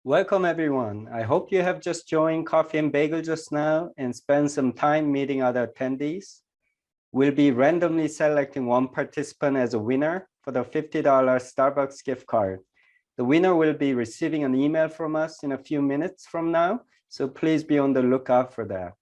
Welcome everyone. I hope you have just joined Coffee and Bagel just now and spent some time meeting other attendees. We'll be randomly selecting one participant as a winner for the $50 Starbucks gift card. The winner will be receiving an email from us in a few minutes from now, so please be on the lookout for that.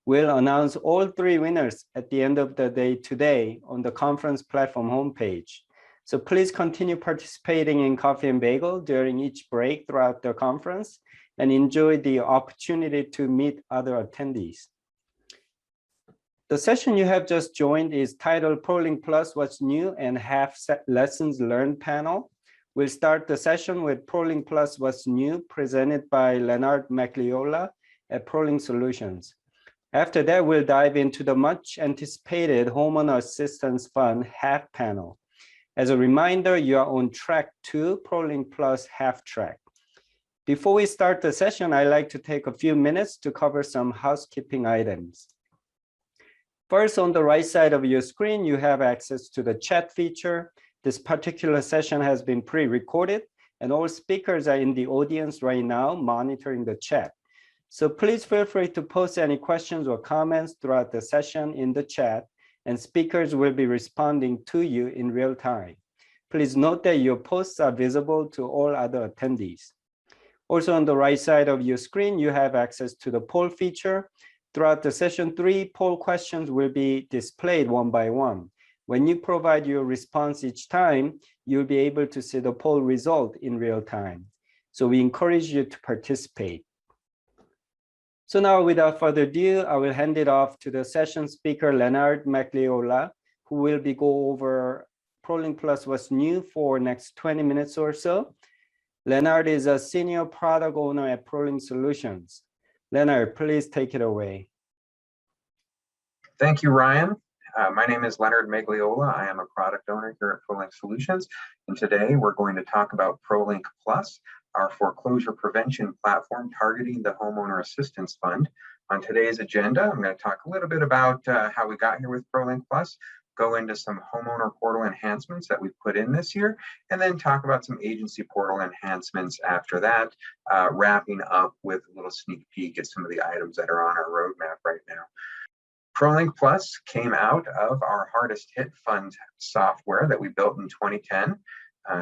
We'll announce all 3 winners at the end of the day today on the conference platform homepage. So please continue participating in Coffee and Bagel during each break throughout the conference and enjoy the opportunity to meet other attendees. The session you have just joined is titled Prolink Plus, What's New and HAF Lessons Learned panel. We'll start the session with Prolink Plus, What's New, presented by Leonard Magliola at Prolink Solutions. After that, we'll dive into the much anticipated Homeowner Assistance Fund HAF panel. As a reminder, you are on track 2, Prolink Plus HAF track. Before we start the session, I'd like to take a few minutes to cover some housekeeping items. First, on the right side of your screen, you have access to the chat feature. This particular session has been pre-recorded, and all speakers are in the audience right now monitoring the chat. So please feel free to post any questions or comments throughout the session in the chat, and speakers will be responding to you in real time. Please note that your posts are visible to all other attendees. Also on the right side of your screen, you have access to the poll feature. Throughout the session 3, poll questions will be displayed one by one. When you provide your response each time, you'll be able to see the poll result in real time. So we encourage you to participate. So now, without further ado, I will hand it off to the session speaker, Leonard Magliola, who will be go over Prolink Plus What's New for next 20 minutes or so. Leonard is a senior product owner at Prolink Solutions. Leonard, please take it away. Thank you, Ryan. My name is Leonard Magliola. I am a product owner here at Prolink Solutions, and today we're going to talk about Prolink Plus, our foreclosure prevention platform targeting the Homeowner Assistance Fund. On today's agenda, I'm going to talk a little bit about how we got here with Prolink Plus, go into some homeowner portal enhancements that we've put in this year, and then talk about some agency portal enhancements after that, wrapping up with a little sneak peek at some of the items that are on our roadmap right now. Prolink Plus came out of our hardest hit fund software that we built in 2010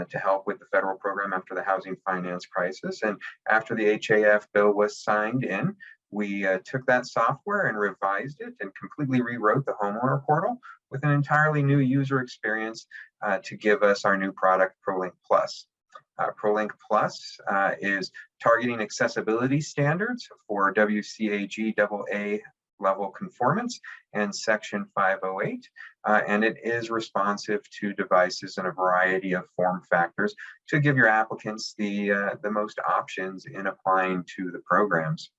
to help with the federal program after the housing finance crisis. And after the HAF bill was signed in, we took that software and revised it and completely rewrote the homeowner portal with an entirely new user experience to give us our new product, Prolink Plus. Prolink Plus is targeting accessibility standards for WCAG AA level conformance and Section 508, and it is responsive to devices in a variety of form factors to give your applicants the most options in applying to the programs.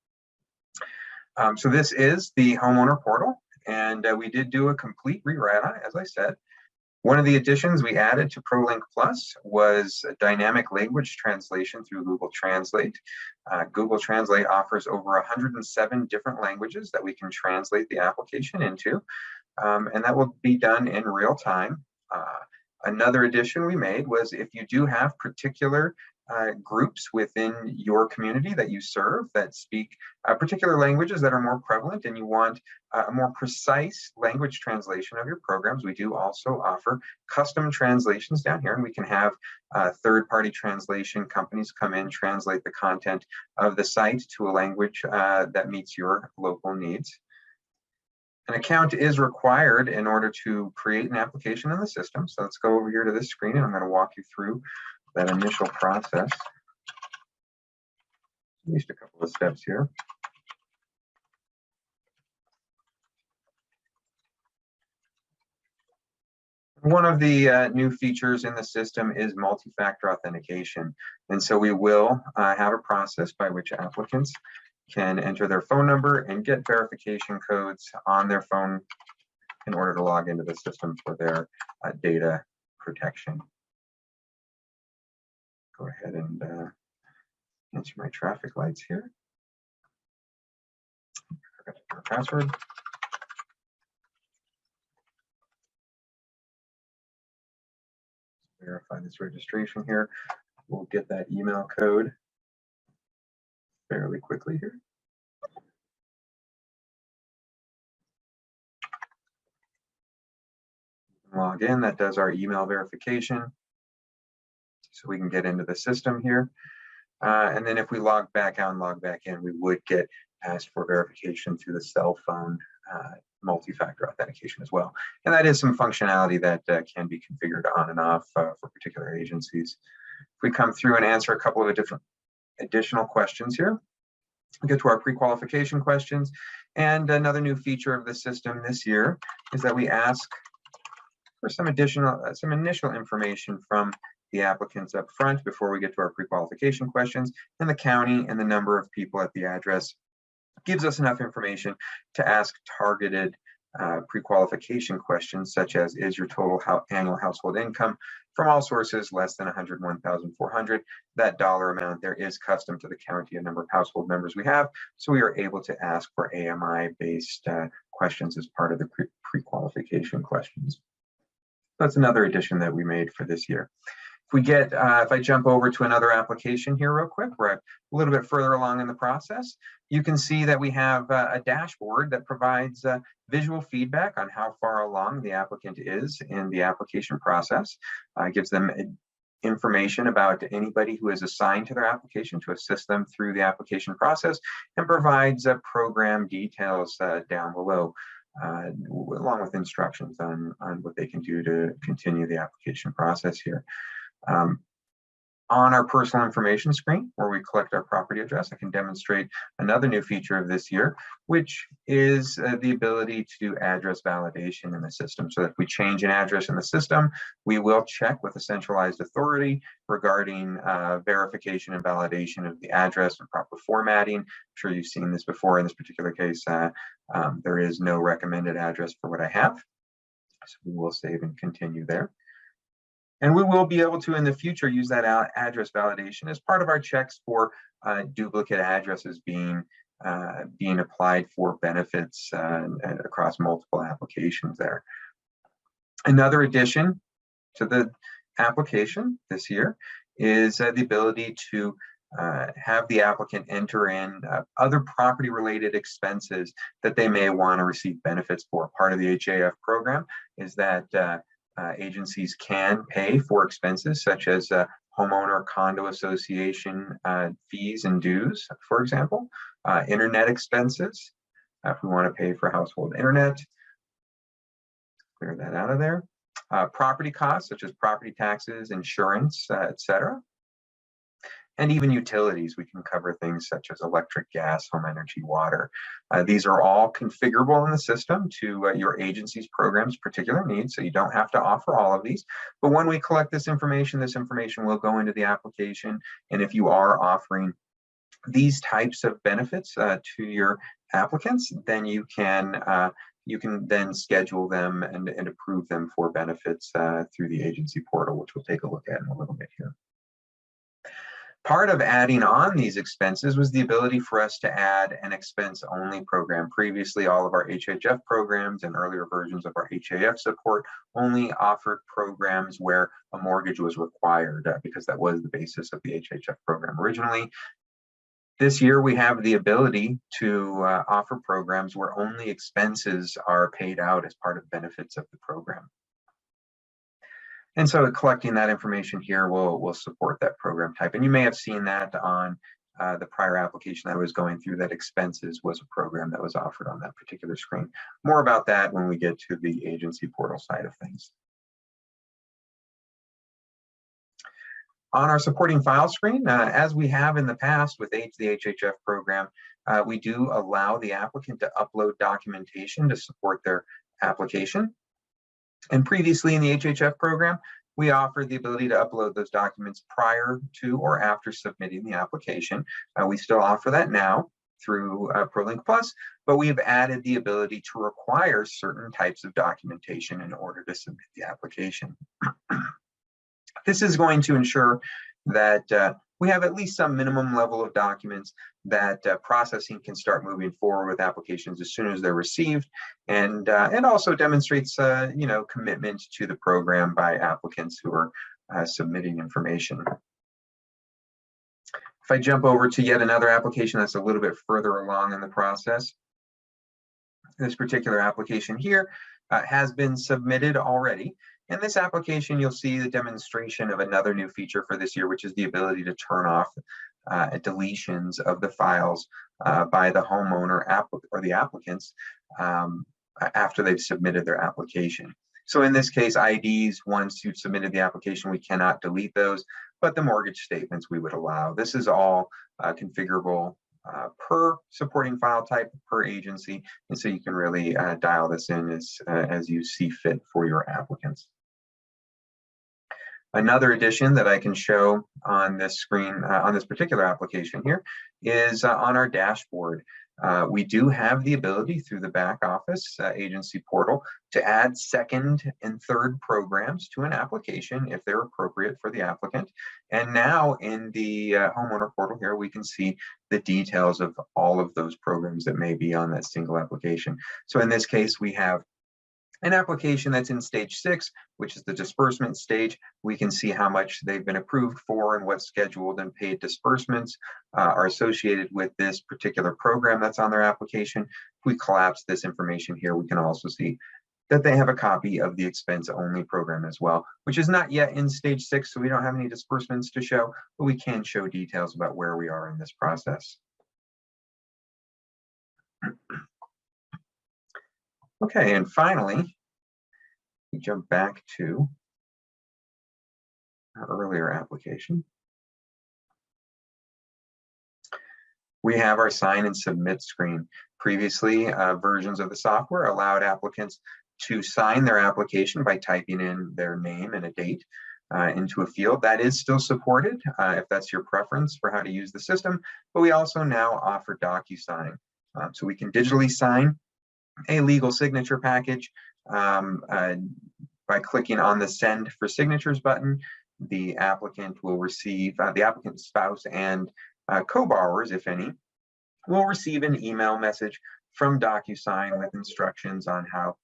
So this is the homeowner portal, and we did do a complete rewrite on it, as I said. One of the additions we added to Prolink Plus was dynamic language translation through Google Translate. Google Translate offers over 107 different languages that we can translate the application into, and that will be done in real time. Another addition we made was if you do have particular groups within your community that you serve that speak particular languages that are more prevalent and you want a more precise language translation of your programs, we do also offer custom translations down here, and we can have third-party translation companies come in, translate the content of the site to a language that meets your local needs. An account is required in order to create an application in the system. So let's go over here to this screen, and I'm going to walk you through that initial process. At least a couple of steps here. One of the new features in the system is multi-factor authentication. And so we will have a process by which applicants can enter their phone number and get verification codes on their phone in order to log into the system for their data protection. Go ahead and answer my traffic lights here. Forgot to put a password. Verify this registration here. We'll get that email code fairly quickly here. Log in, that does our email verification. So we can get into the system here. And then if we log back out and log back in, we would get asked for verification through the cell phone multi-factor authentication as well. And that is some functionality that can be configured on and off for particular agencies. If we come through and answer a couple of different additional questions here, we get to our pre-qualification questions. And another new feature of the system this year is that we ask for some initial information from the applicants up front before we get to our pre-qualification questions, and the county and the number of people at the address gives us enough information to ask targeted pre-qualification questions, such as, is your total annual household income from all sources less than $101,400? That dollar amount there is custom to the county and number of household members we have, so we are able to ask for AMI-based questions as part of the pre-qualification questions. That's another addition that we made for this year. If we get, if I jump over to another application here real quick, we're a little bit further along in the process. You can see that we have a dashboard that provides visual feedback on how far along the applicant is in the application process. Gives them information about anybody who is assigned to their application to assist them through the application process, and provides program details down below. Along with instructions on what they can do to continue the application process here. On our personal information screen, where we collect our property address, I can demonstrate another new feature of this year, which is the ability to do address validation in the system. So if we change an address in the system, we will check with a centralized authority regarding verification and validation of the address and proper formatting. I'm sure you've seen this before. In this particular case, there is no recommended address for what I have. So we will save and continue there. And we will be able to, in the future, use that address validation as part of our checks for duplicate addresses being applied for benefits across multiple applications there. Another addition to the application this year is the ability to have the applicant enter in other property-related expenses that they may want to receive benefits for. Part of the HAF program is that agencies can pay for expenses such as homeowner condo association fees and dues, for example, internet expenses, if we want to pay for household internet, clear that out of there, property costs such as property taxes, insurance, etc. And even utilities. We can cover things such as electric, gas, home energy, water. These are all configurable in the system to your agency's program's particular needs, so you don't have to offer all of these. But when we collect this information will go into the application. And if you are offering these types of benefits to your applicants, then you can then schedule them and approve them for benefits through the agency portal, which we'll take a look at in a little bit here. Part of adding on these expenses was the ability for us to add an expense-only program. Previously, all of our HHF programs and earlier versions of our HAF support only offered programs where a mortgage was required because that was the basis of the HHF program originally. This year, we have the ability to offer programs where only expenses are paid out as part of benefits of the program. And so collecting that information here will support that program type. And you may have seen that on the prior application I was going through, that expenses was a program that was offered on that particular screen. More about that when we get to the agency portal side of things. On our supporting file screen, as we have in the past with the HHF program, we do allow the applicant to upload documentation to support their application. And previously in the HHF program, we offered the ability to upload those documents prior to or after submitting the application. We still offer that now through Prolink Plus, but we've added the ability to require certain types of documentation in order to submit the application. This is going to ensure that we have at least some minimum level of documents that processing can start moving forward with applications as soon as they're received, and also demonstrates commitment to the program by applicants who are submitting information. If I jump over to yet another application that's a little bit further along in the process, this particular application here has been submitted already. In this application, you'll see the demonstration of another new feature for this year, which is the ability to turn off deletions of the files by the homeowner or the applicants after they've submitted their application. So in this case, IDs, once you've submitted the application, we cannot delete those, but the mortgage statements we would allow. This is all configurable per supporting file type, per agency, and so you can really dial this in as you see fit for your applicants. Another addition that I can show on this screen, on this particular application here, is on our dashboard. We do have the ability through the back office agency portal to add second and third programs to an application if they're appropriate for the applicant. And now in the homeowner portal here, we can see the details of all of those programs that may be on that single application. So in this case, we have an application that's in stage 6, which is the disbursement stage. We can see how much they've been approved for and what scheduled and paid disbursements are associated with this particular program that's on their application. If we collapse this information here, we can also see that they have a copy of the expense only program as well, which is not yet in stage 6, so we don't have any disbursements to show, but we can show details about where we are in this process. Okay, and finally, we jump back to our earlier application. We have our sign and submit screen. Previously, versions of the software allowed applicants to sign their application by typing in their name and a date into a field. That is still supported if that's your preference for how to use the system, but we also now offer DocuSign. So we can digitally sign a legal signature package by clicking on the Send for Signatures button. The applicant will receive, the applicant's spouse and co-borrowers, if any, will receive an email message from DocuSign with instructions on how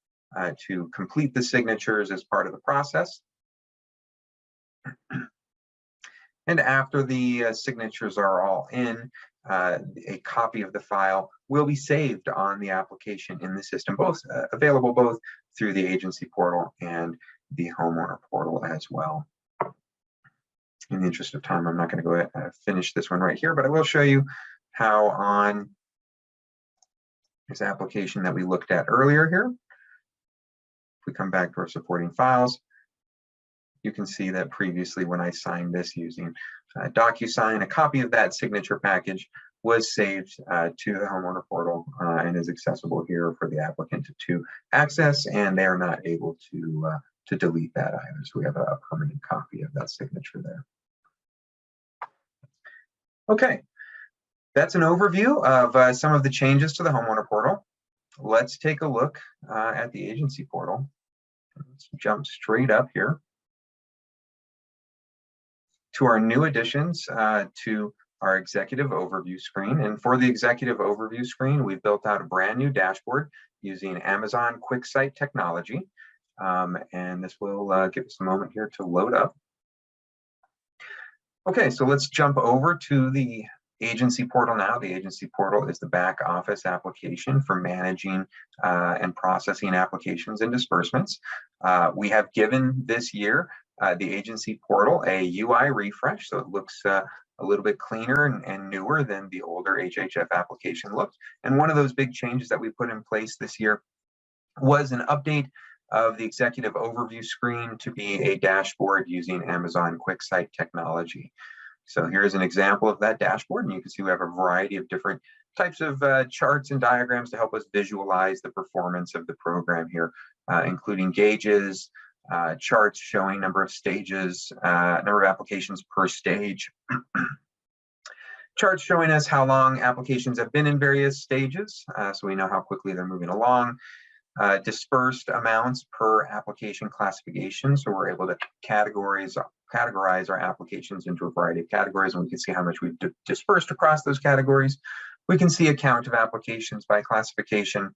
to complete the signatures as part of the process. And after the signatures are all in, a copy of the file will be saved on the application in the system, both available both through the agency portal and the homeowner portal as well. In the interest of time, I'm not going to go finish this one right here, but I will show you how on this application that we looked at earlier here, if we come back to our supporting files, you can see that previously when I signed this using DocuSign, a copy of that signature package was saved to the homeowner portal and is accessible here for the applicant to access, and they are not able to delete that either. So we have a permanent copy of that signature there. Okay, that's an overview of some of the changes to the homeowner portal. Let's take a look at the agency portal. Let's jump straight up here to our new additions to our executive overview screen. And for the executive overview screen, we've built out a brand new dashboard using Amazon QuickSight technology. And this will give us a moment here to load up. Okay, so let's jump over to the agency portal now. The agency portal is the back office application for managing and processing applications and disbursements. We have given this year the agency portal a UI refresh, so it looks a little bit cleaner and newer than the older HHF application looked. And one of those big changes that we put in place this year was an update of the executive overview screen to be a dashboard using Amazon QuickSight technology. So here's an example of that dashboard, and you can see we have a variety of different types of charts and diagrams to help us visualize the performance of the program here, including gauges, charts showing number of stages, number of applications per stage, charts showing us how long applications have been in various stages, so we know how quickly they're moving along, dispersed amounts per application classification, so we're able to categorize our applications into a variety of categories, and we can see how much we've dispersed across those categories. We can see a count of applications by classification.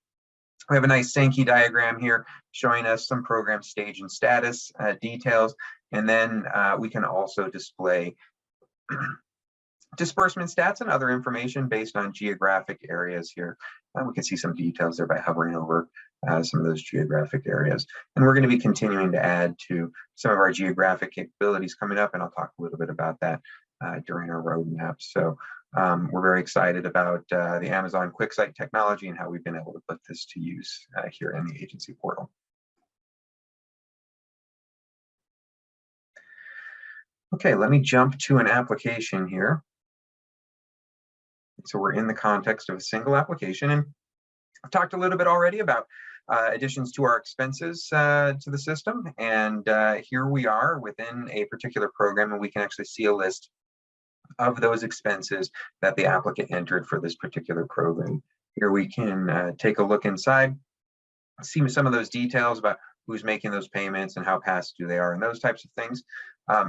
We have a nice Sankey diagram here showing us some program stage and status details, and then we can also display disbursement stats and other information based on geographic areas here. We can see some details there by hovering over some of those geographic areas. And we're going to be continuing to add to some of our geographic capabilities coming up, and I'll talk a little bit about that during our roadmap. So we're very excited about the Amazon QuickSight technology and how we've been able to put this to use here in the agency portal. Okay, let me jump to an application here. So we're in the context of a single application, and I've talked a little bit already about additions to our expenses to the system. And here we are within a particular program, and we can actually see a list of those expenses that the applicant entered for this particular program. Here we can take a look inside, see some of those details about who's making those payments and how past due they are and those types of things.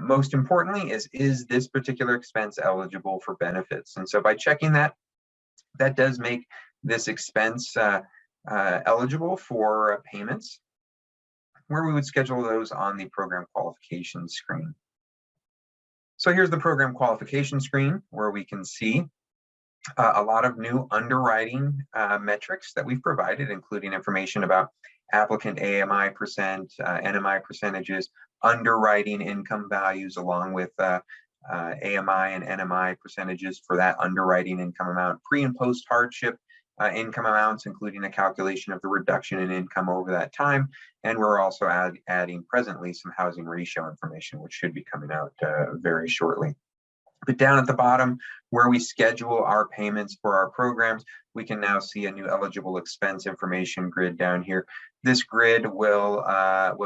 Most importantly is this particular expense eligible for benefits? And so by checking that, that does make this expense eligible for payments, where we would schedule those on the program qualification screen. So here's the program qualification screen, where we can see a lot of new underwriting metrics that we've provided, including information about applicant AMI percent, NMI percentages, underwriting income values, along with AMI and NMI percentages for that underwriting income amount, pre and post hardship income amounts, including a calculation of the reduction in income over that time. And we're also adding presently some housing ratio information, which should be coming out very shortly. But down at the bottom, where we schedule our payments for our programs, we can now see a new eligible expense information grid down here. This grid will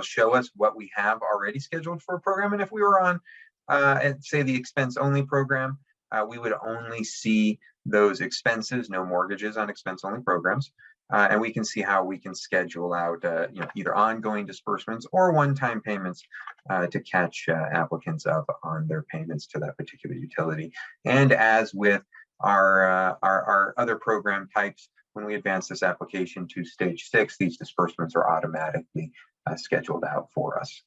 show us what we have already scheduled for a program. And if we were on, say, the expense only program, we would only see those expenses, no mortgages on expense only programs. And we can see how we can schedule out either ongoing disbursements or one-time payments to catch applicants up on their payments to that particular utility. And as with our other program types, when we advance this application to stage 6, these disbursements are automatically scheduled out for us.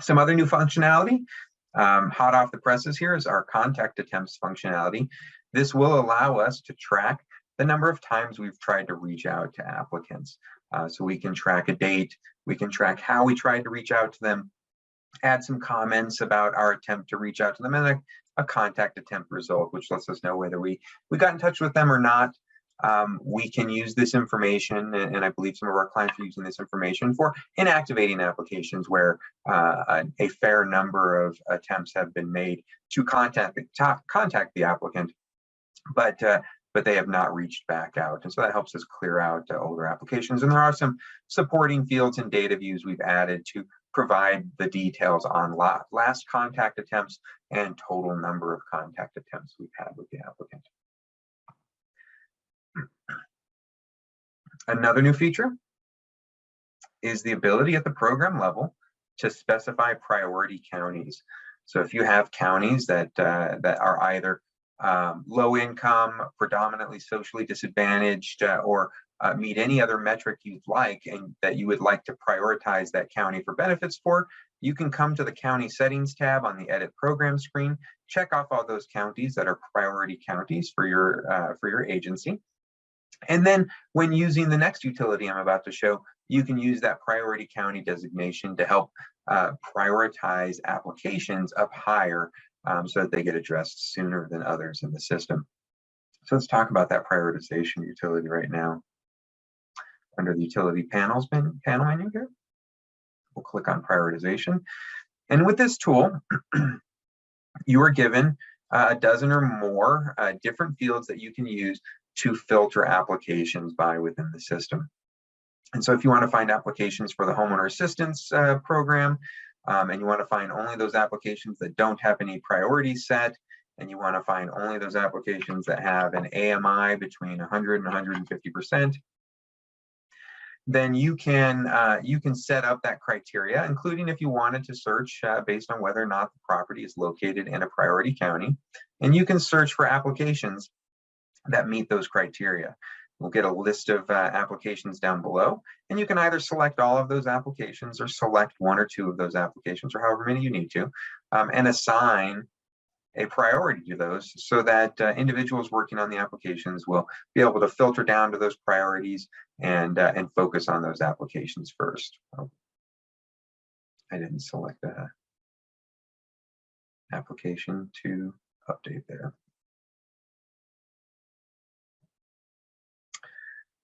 Some other new functionality, hot off the presses here, is our contact attempts functionality. This will allow us to track the number of times we've tried to reach out to applicants. So we can track a date, we can track how we tried to reach out to them, add some comments about our attempt to reach out to them, and a contact attempt result, which lets us know whether we got in touch with them or not. We can use this information, and I believe some of our clients are using this information for inactivating applications where a fair number of attempts have been made to contact the applicant, but they have not reached back out. And so that helps us clear out older applications. And there are some supporting fields and data views we've added to provide the details on last contact attempts and total number of contact attempts we've had with the applicant. Another new feature is the ability at the program level to specify priority counties. So if you have counties that are either low income, predominantly socially disadvantaged, or meet any other metric you'd like and that you would like to prioritize that county for benefits for, you can come to the county settings tab on the edit program screen, check off all those counties that are priority counties for your agency. And then when using the next utility I'm about to show, you can use that priority county designation to help prioritize applications up higher so that they get addressed sooner than others in the system. So let's talk about that prioritization utility right now. Under the utility panel menu here, we'll click on prioritization. And with this tool, you are given a dozen or more different fields that you can use to filter applications by within the system. And so if you want to find applications for the homeowner assistance program, and you want to find only those applications that don't have any priorities set, and you want to find only those applications that have an AMI between 100 and 150%, then you can set up that criteria, including if you wanted to search based on whether or not the property is located in a priority county, and you can search for applications that meet those criteria. We'll get a list of applications down below, and you can either select all of those applications or select one or two of those applications, or however many you need to, and assign a priority to those so that individuals working on the applications will be able to filter down to those priorities and focus on those applications first. Oh, I didn't select the application to update there.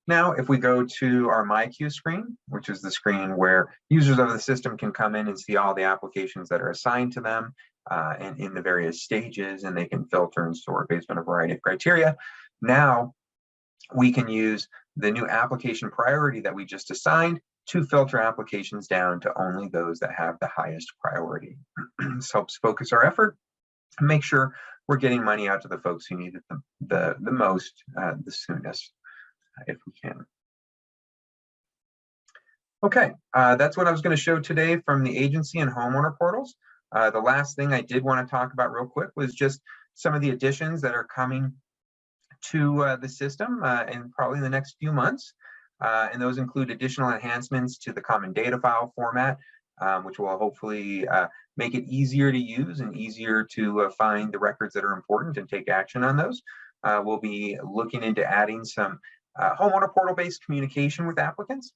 Now, if we go to our My Queue screen, which is the screen where users of the system can come in and see all the applications that are assigned to them and in the various stages, and they can filter and sort based on a variety of criteria. Now, we can use the new application priority that we just assigned to filter applications down to only those that have the highest priority. This helps focus our effort and make sure we're getting money out to the folks who need it the most, the soonest, if we can. Okay, that's what I was going to show today from the agency and homeowner portals. The last thing I did want to talk about real quick was just some of the additions that are coming to the system in probably the next few months. And those include additional enhancements to the common data file format, which will hopefully make it easier to use and easier to find the records that are important and take action on those. We'll be looking into adding some homeowner portal-based communication with applicants,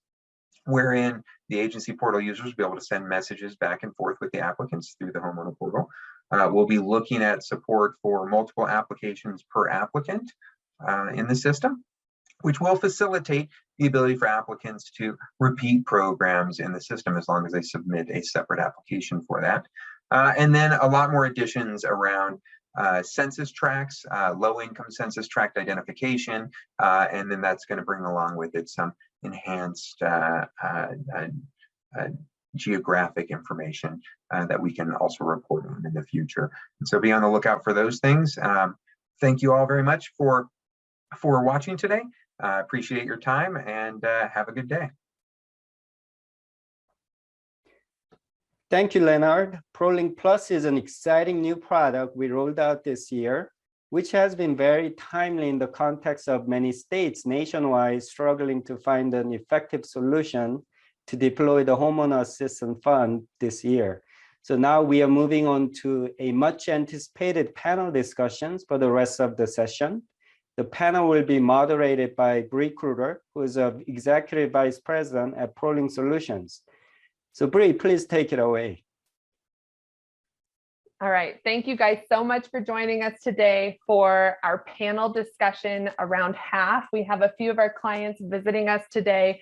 wherein the agency portal users will be able to send messages back and forth with the applicants through the homeowner portal. We'll be looking at support for multiple applications per applicant in the system, which will facilitate the ability for applicants to repeat programs in the system as long as they submit a separate application for that. And then a lot more additions around census tracts, low-income census tract identification, and then that's going to bring along with it some enhanced geographic information that we can also report on in the future. And so be on the lookout for those things. Thank you all very much for watching today. Appreciate your time and have a good day. Thank you, Leonard. Prolink Plus is an exciting new product we rolled out this year, which has been very timely in the context of many states nationwide struggling to find an effective solution to deploy the homeowner assistance fund this year. So now we are moving on to a much anticipated panel discussions for the rest of the session. The panel will be moderated by Bree Kruger, who is an Executive Vice President at Prolink Solutions. So Bree, please take it away. All right, thank you guys so much for joining us today for our panel discussion around HAF. We have a few of our clients visiting us today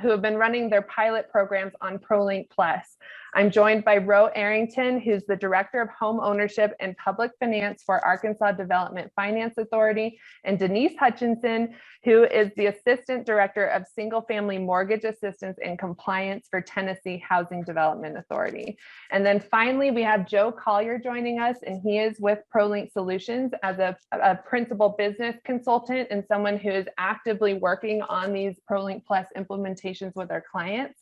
who have been running their pilot programs on Prolink Plus. I'm joined by Ro Arrington, who's the Director of Home Ownership and Public Finance for Arkansas Development Finance Authority, and Denise Hutchinson, who is the Assistant Director of Single Family Mortgage Assistance and Compliance for Tennessee Housing Development Authority. And then finally, we have Joe Collier joining us, and he is with Prolink Solutions as a principal business consultant and someone who is actively working on these Prolink Plus implementations with our clients.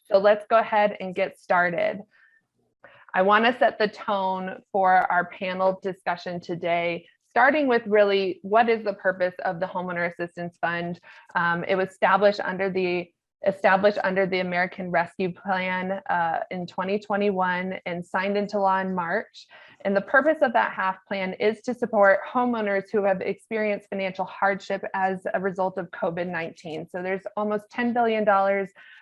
So let's go ahead and get started. I want to set the tone for our panel discussion today, starting with really what is the purpose of the Homeowner Assistance Fund. It was established under the American Rescue Plan in 2021 and signed into law in March. And the purpose of that HAF plan is to support homeowners who have experienced financial hardship as a result of COVID-19. So there's almost $10 billion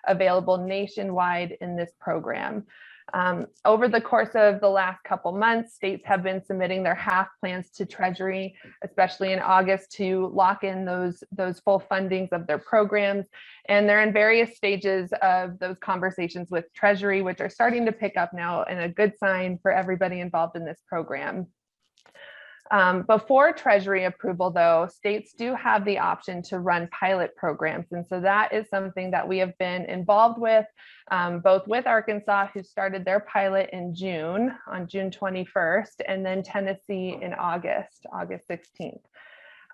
available nationwide in this program. Over the course of the last couple months, states have been submitting their HAF plans to Treasury, especially in August, to lock in those full fundings of their programs. And they're in various stages of those conversations with Treasury, which are starting to pick up now, and a good sign for everybody involved in this program. Before Treasury approval, though, states do have the option to run pilot programs. And so that is something that we have been involved with, both with Arkansas, who started their pilot in June, on June 21st, and then Tennessee in August 16th.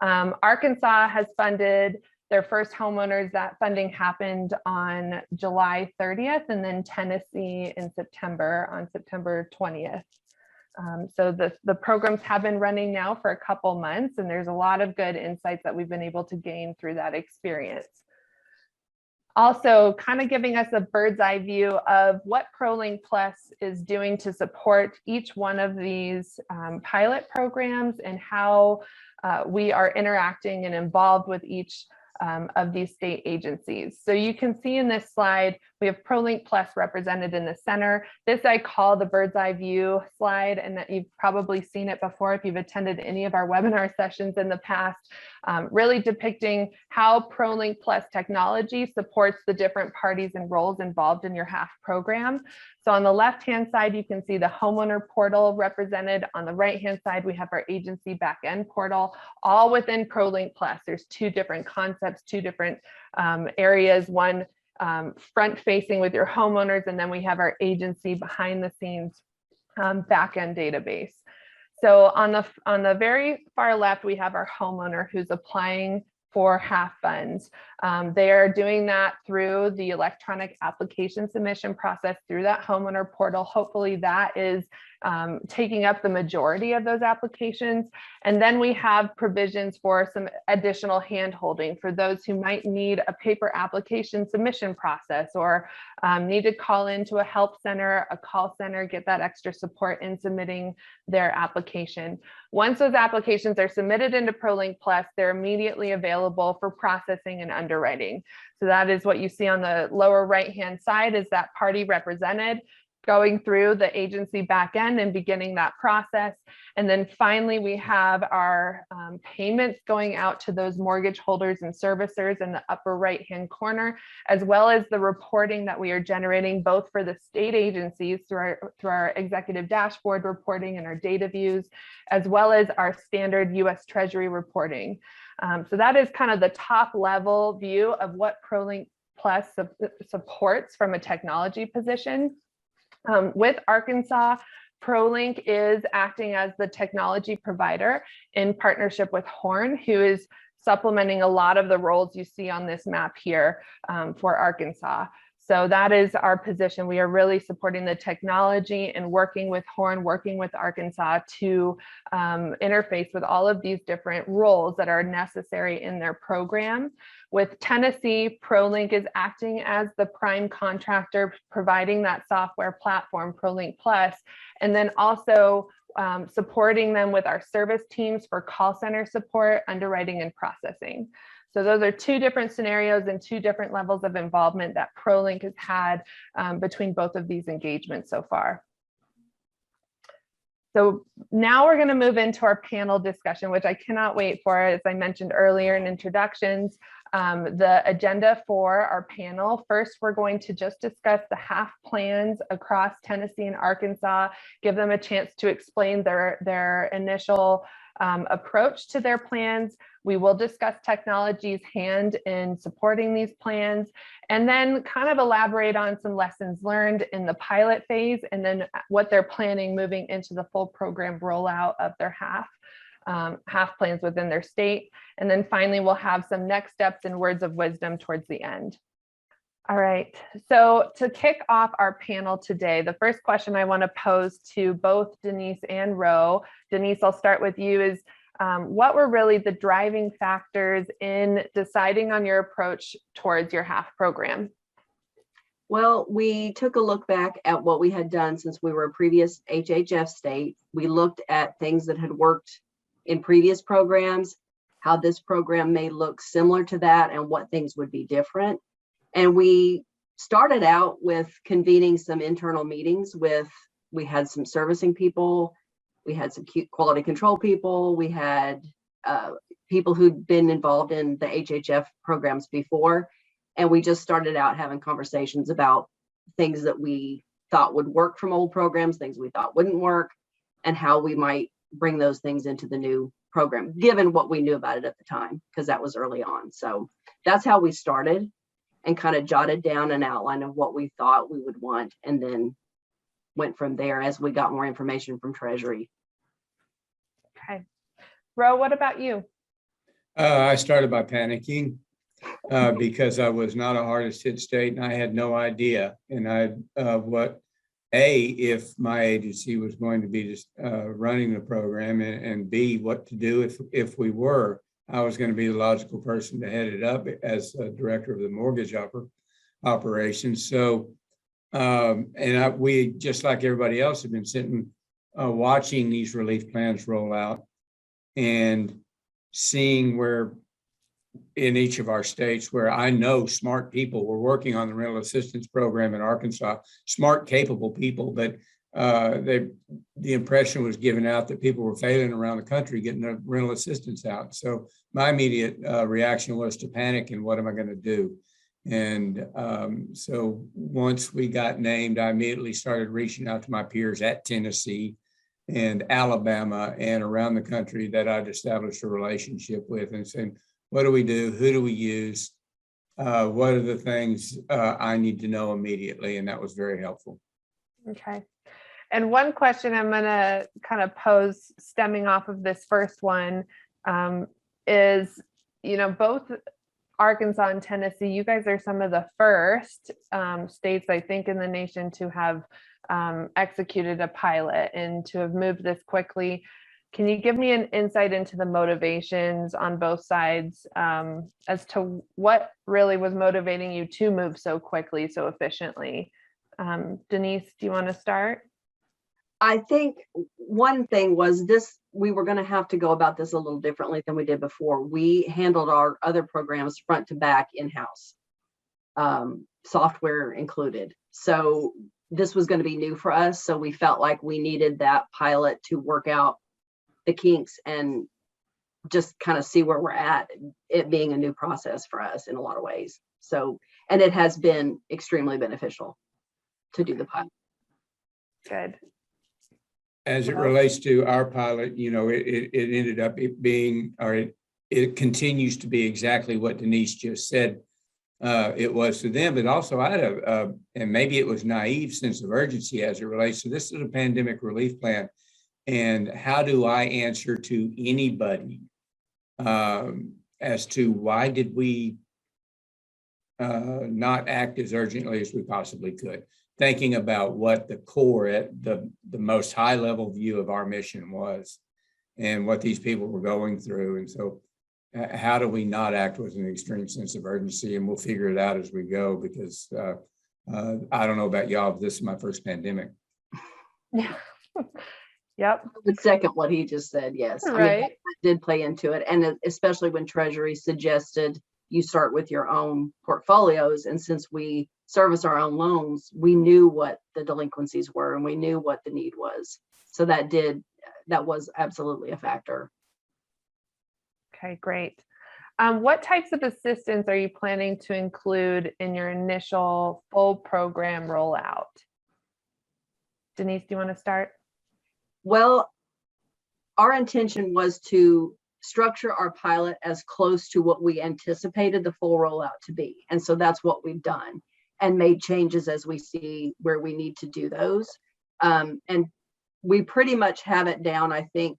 Arkansas has funded their first homeowners. That funding happened on July 30th, and then Tennessee in September, on September 20th. So the programs have been running now for a couple months, and there's a lot of good insights that we've been able to gain through that experience. Also kind of giving us a bird's eye view of what Prolink Plus is doing to support each one of these pilot programs and how we are interacting and involved with each of these state agencies. So you can see in this slide, we have Prolink Plus represented in the center. This I call the bird's eye view slide, and that you've probably seen it before if you've attended any of our webinar sessions in the past, really depicting how Prolink Plus technology supports the different parties and roles involved in your HAF program. So on the left-hand side, you can see the homeowner portal represented. On the right-hand side, we have our agency backend portal, all within Prolink Plus. There's two different concepts, two different areas, one front-facing with your homeowners, and then we have our agency behind the scenes backend database. So on the very far left, we have our homeowner who's applying for HAF funds. They are doing that through the electronic application submission process through that homeowner portal. Hopefully that is taking up the majority of those applications. And then we have provisions for some additional hand-holding for those who might need a paper application submission process or need to call into a help center, a call center, get that extra support in submitting their application. Once those applications are submitted into Prolink Plus, they're immediately available for processing and underwriting. So that is what you see on the lower right-hand side, is that party represented going through the agency back end and beginning that process. And then finally, we have our payments going out to those mortgage holders and servicers in the upper right-hand corner, as well as the reporting that we are generating both for the state agencies through our executive dashboard reporting and our data views, as well as our standard US Treasury reporting. So that is kind of the top level view of what Prolink Plus supports from a technology position. With Arkansas, Prolink is acting as the technology provider in partnership with Horn, who is supplementing a lot of the roles you see on this map here for Arkansas. So that is our position. We are really supporting the technology and working with Horn, working with Arkansas to interface with all of these different roles that are necessary in their program. With Tennessee, Prolink is acting as the prime contractor, providing that software platform, Prolink Plus, and then also supporting them with our service teams for call center support, underwriting, and processing. So those are two different scenarios and two different levels of involvement that Prolink has had between both of these engagements so far. So now we're going to move into our panel discussion, which I cannot wait for. As I mentioned earlier in introductions, the agenda for our panel. First, we're going to just discuss the HAF plans across Tennessee and Arkansas, give them a chance to explain their initial approach to their plans. We will discuss technology's hand in supporting these plans, and then kind of elaborate on some lessons learned in the pilot phase, and then what they're planning moving into the full program rollout of their HAF plans within their state. And then finally, we'll have some next steps and words of wisdom towards the end. All right, so to kick off our panel today, the first question I want to pose to both Denise and Ro. Denise, I'll start with you, is what were really the driving factors in deciding on your approach towards your HAF program? Well, we took a look back at what we had done since we were a previous HHF state. We looked at things that had worked in previous programs, how this program may look similar to that, and what things would be different. And we started out with convening some internal meetings we had some servicing people, we had some quality control people, we had people who'd been involved in the HHF programs before. And we just started out having conversations about things that we thought would work from old programs, things we thought wouldn't work, and how we might bring those things into the new program, given what we knew about it at the time, because that was early on. So that's how we started, and kind of jotted down an outline of what we thought we would want, and then went from there as we got more information from Treasury. Okay. Ro, what about you? I started by panicking because I was not a hardest hit state and I had no idea. And if my agency was going to be just running the program, and B, what to do if we were. I was going to be the logical person to head it up as a director of the mortgage operations. So, we, just like everybody else, have been sitting, watching these relief plans roll out and seeing where in each of our states where I know smart people were working on the rental assistance program in Arkansas, smart, capable people, but the impression was given out that people were failing around the country getting the rental assistance out. So my immediate reaction was to panic and what am I going to do? And so once we got named, I immediately started reaching out to my peers at Tennessee and Alabama and around the country that I'd established a relationship with and saying, what do we do? Who do we use? What are the things I need to know immediately? And that was very helpful. Okay. And one question I'm going to kind of pose stemming off of this first one is, both Arkansas and Tennessee, you guys are some of the first states, I think, in the nation to have executed a pilot and to have moved this quickly. Can you give me an insight into the motivations on both sides as to what really was motivating you to move so quickly, so efficiently? Denise, do you want to start? I think one thing was we were going to have to go about this a little differently than we did before. We handled our other programs front to back in-house, software included. So this was going to be new for us. So we felt like we needed that pilot to work out the kinks and just kind of see where we're at, it being a new process for us in a lot of ways. So, and it has been extremely beneficial to do the pilot. Good. As it relates to our pilot, it ended up being, or it continues to be exactly what Denise just said it was to them, but also I had and maybe it was naive sense of urgency as it relates to this is a pandemic relief plan. And how do I answer to anybody as to why did we not act as urgently as we possibly could? Thinking about what the core, at the most high level view of our mission was and what these people were going through. And so how do we not act with an extreme sense of urgency? And we'll figure it out as we go, because I don't know about y'all, but this is my first pandemic. Yeah. Yep. The second what he just said, yes. Right. I mean, that did play into it. And especially when Treasury suggested you start with your own portfolios. And since we service our own loans, we knew what the delinquencies were and we knew what the need was. So that was absolutely a factor. Okay, great. What types of assistance are you planning to include in your initial full program rollout? Denise, do you want to start? Well, our intention was to structure our pilot as close to what we anticipated the full rollout to be. And so that's what we've done and made changes as we see where we need to do those. And we pretty much have it down, I think,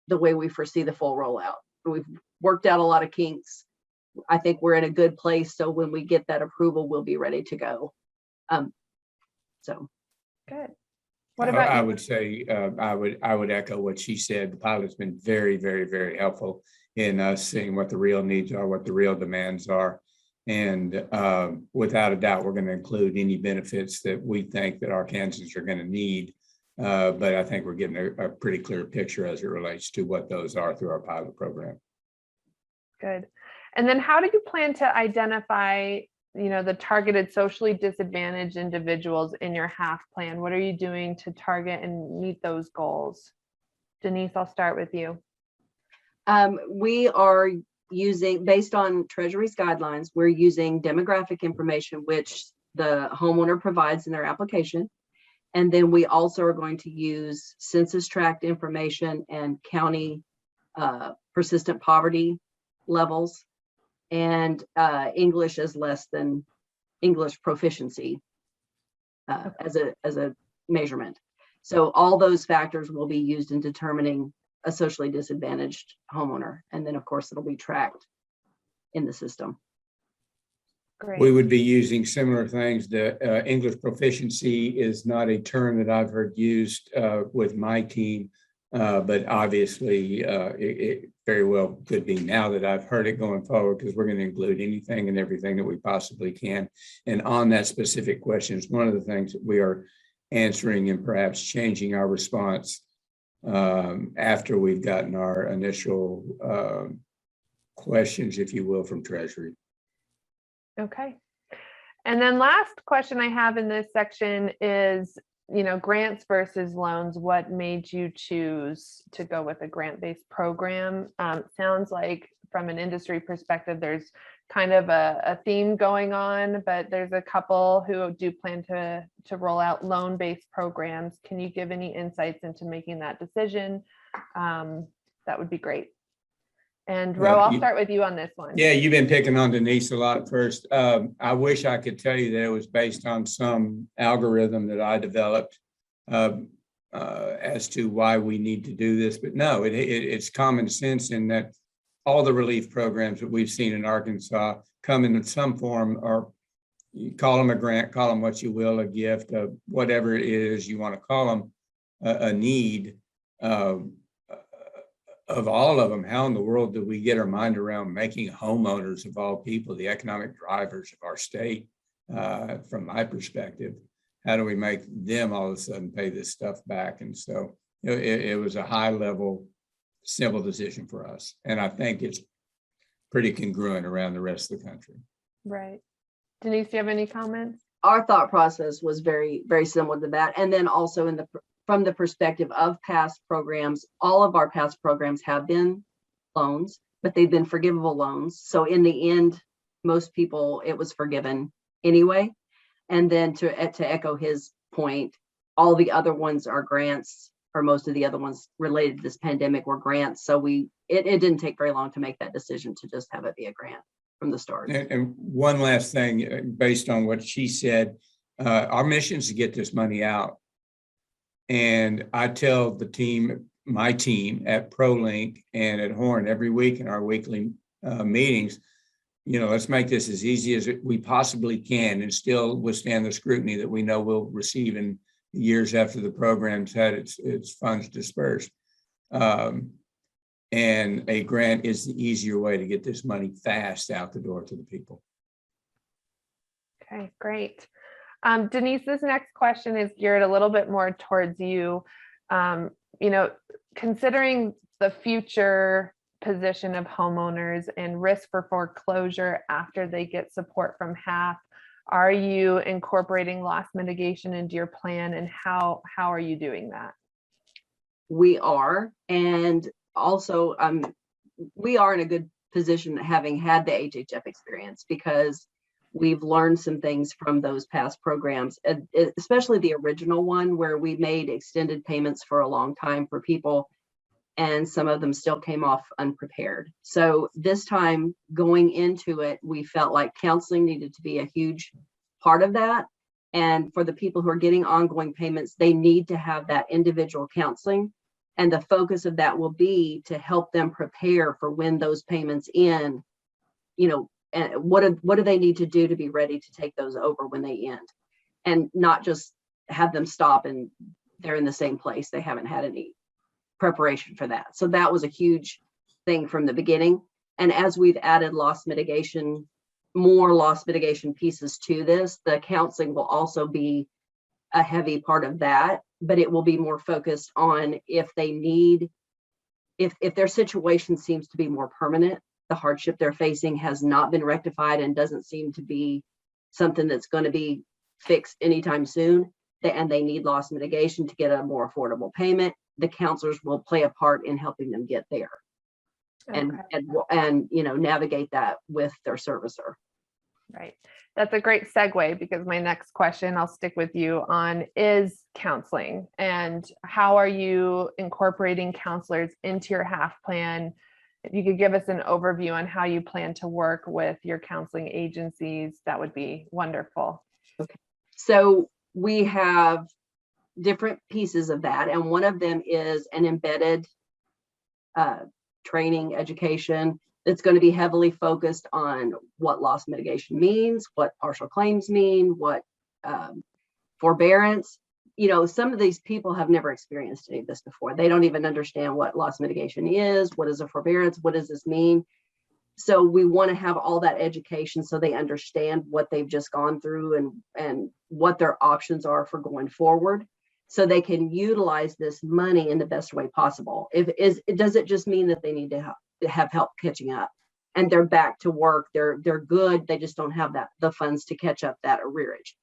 the way we foresee the full rollout. We've worked out a lot of kinks. I think we're in a good place. So when we get that approval, we'll be ready to go. So good. What about I would say I would echo what she said. The pilot's been very, very, very helpful in us seeing what the real needs are, what the real demands are. And without a doubt, we're going to include any benefits that we think that Arkansans are going to need. But I think we're getting a pretty clear picture as it relates to what those are through our pilot program. Good. And then how do you plan to identify the targeted socially disadvantaged individuals in your HAF plan? What are you doing to target and meet those goals? Denise, I'll start with you. We are using, based on Treasury's guidelines, we're using demographic information, which the homeowner provides in their application. And then we also are going to use census tract information and county persistent poverty levels, and English as less than English proficiency as a measurement. So all those factors will be used in determining a socially disadvantaged homeowner. And then of course it'll be tracked in the system. Great. We would be using similar things. The English proficiency is not a term that I've heard used with my team. But obviously, it very well could be now that I've heard it going forward, because we're going to include anything and everything that we possibly can. And on that specific question is one of the things that we are answering and perhaps changing our response after we've gotten our initial questions, if you will, from Treasury. Okay. And then last question I have in this section is, grants versus loans. What made you choose to go with a grant-based program? Sounds like from an industry perspective, there's kind of a theme going on, but there's a couple who do plan to roll out loan-based programs. Can you give any insights into making that decision? That would be great. And Ro, I'll start with you on this one. Yeah, you've been picking on Denise a lot first. I wish I could tell you that it was based on some algorithm that I developed as to why we need to do this. But no, it's common sense in that all the relief programs that we've seen in Arkansas come in some form, or you call them a grant, call them what you will, a gift, whatever it is you want to call them, a need. Of all of them, how in the world do we get our mind around making homeowners, of all people, the economic drivers of our state? From my perspective, how do we make them all of a sudden pay this stuff back? And so it was a high level, simple decision for us. And I think it's pretty congruent around the rest of the country. Right. Denise, do you have any comments? Our thought process was very, very similar to that. And then also from the perspective of past programs, all of our past programs have been loans, but they've been forgivable loans. So in the end, most people, it was forgiven anyway. And then to echo his point, all the other ones are grants, or most of the other ones related to this pandemic were grants. So it didn't take very long to make that decision to just have it be a grant from the start. And one last thing, based on what she said, our mission is to get this money out. And I tell the team, my team at Prolink and at Horn every week in our weekly meetings, let's make this as easy as we possibly can and still withstand the scrutiny that we know we'll receive in years after the program's had its funds dispersed. And a grant is the easier way to get this money fast out the door to the people. Okay, great. Denise, this next question is geared a little bit more towards you. Considering the future position of homeowners and risk for foreclosure after they get support from HAF, are you incorporating loss mitigation into your plan, and how are you doing that? We are, and also we are in a good position having had the HHF experience, because we've learned some things from those past programs, especially the original one where we made extended payments for a long time for people, and some of them still came off unprepared. So this time going into it, we felt like counseling needed to be a huge part of that. And for the people who are getting ongoing payments, they need to have that individual counseling. And the focus of that will be to help them prepare for when those payments end, and what do they need to do to be ready to take those over when they end, and not just have them stop and they're in the same place. They haven't had any preparation for that. So that was a huge thing from the beginning. And as we've added more loss mitigation pieces to this, the counseling will also be a heavy part of that, but it will be more focused on if their situation seems to be more permanent, the hardship they're facing has not been rectified and doesn't seem to be something that's going to be fixed anytime soon, and they need loss mitigation to get a more affordable payment, the counselors will play a part in helping them get there. Okay. and navigate that with their servicer. Right. That's a great segue, because my next question, I'll stick with you on, is counseling. And how are you incorporating counselors into your HAF plan? If you could give us an overview on how you plan to work with your counseling agencies, that would be wonderful. Okay. So we have different pieces of that. And one of them is an embedded training education that's going to be heavily focused on what loss mitigation means, what partial claims mean, what forbearance, you know, some of these people have never experienced any of this before. They don't even understand what loss mitigation is. What is a forbearance? What does this mean? So we want to have all that education so they understand what they've just gone through and what their options are for going forward, so they can utilize this money in the best way possible. Does it just mean that they need to have help catching up and they're back to work, they're good, they just don't have the funds to catch up that arrearage?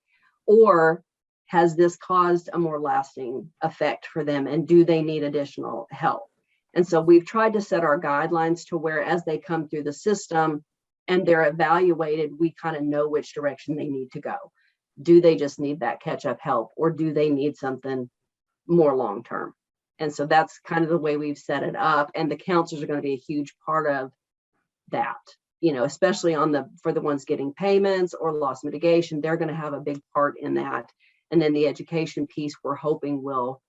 Or has this caused a more lasting effect for them, and do they need additional help? And so we've tried to set our guidelines to where, as they come through the system and they're evaluated, we kind of know which direction they need to go. Do they just need that catch-up help, or do they need something more long-term? And so that's kind of the way we've set it up. And the counselors are going to be a huge part of that, you know, especially for the ones getting payments or loss mitigation. They're going to have a big part in that. And then the education piece, we're hoping, will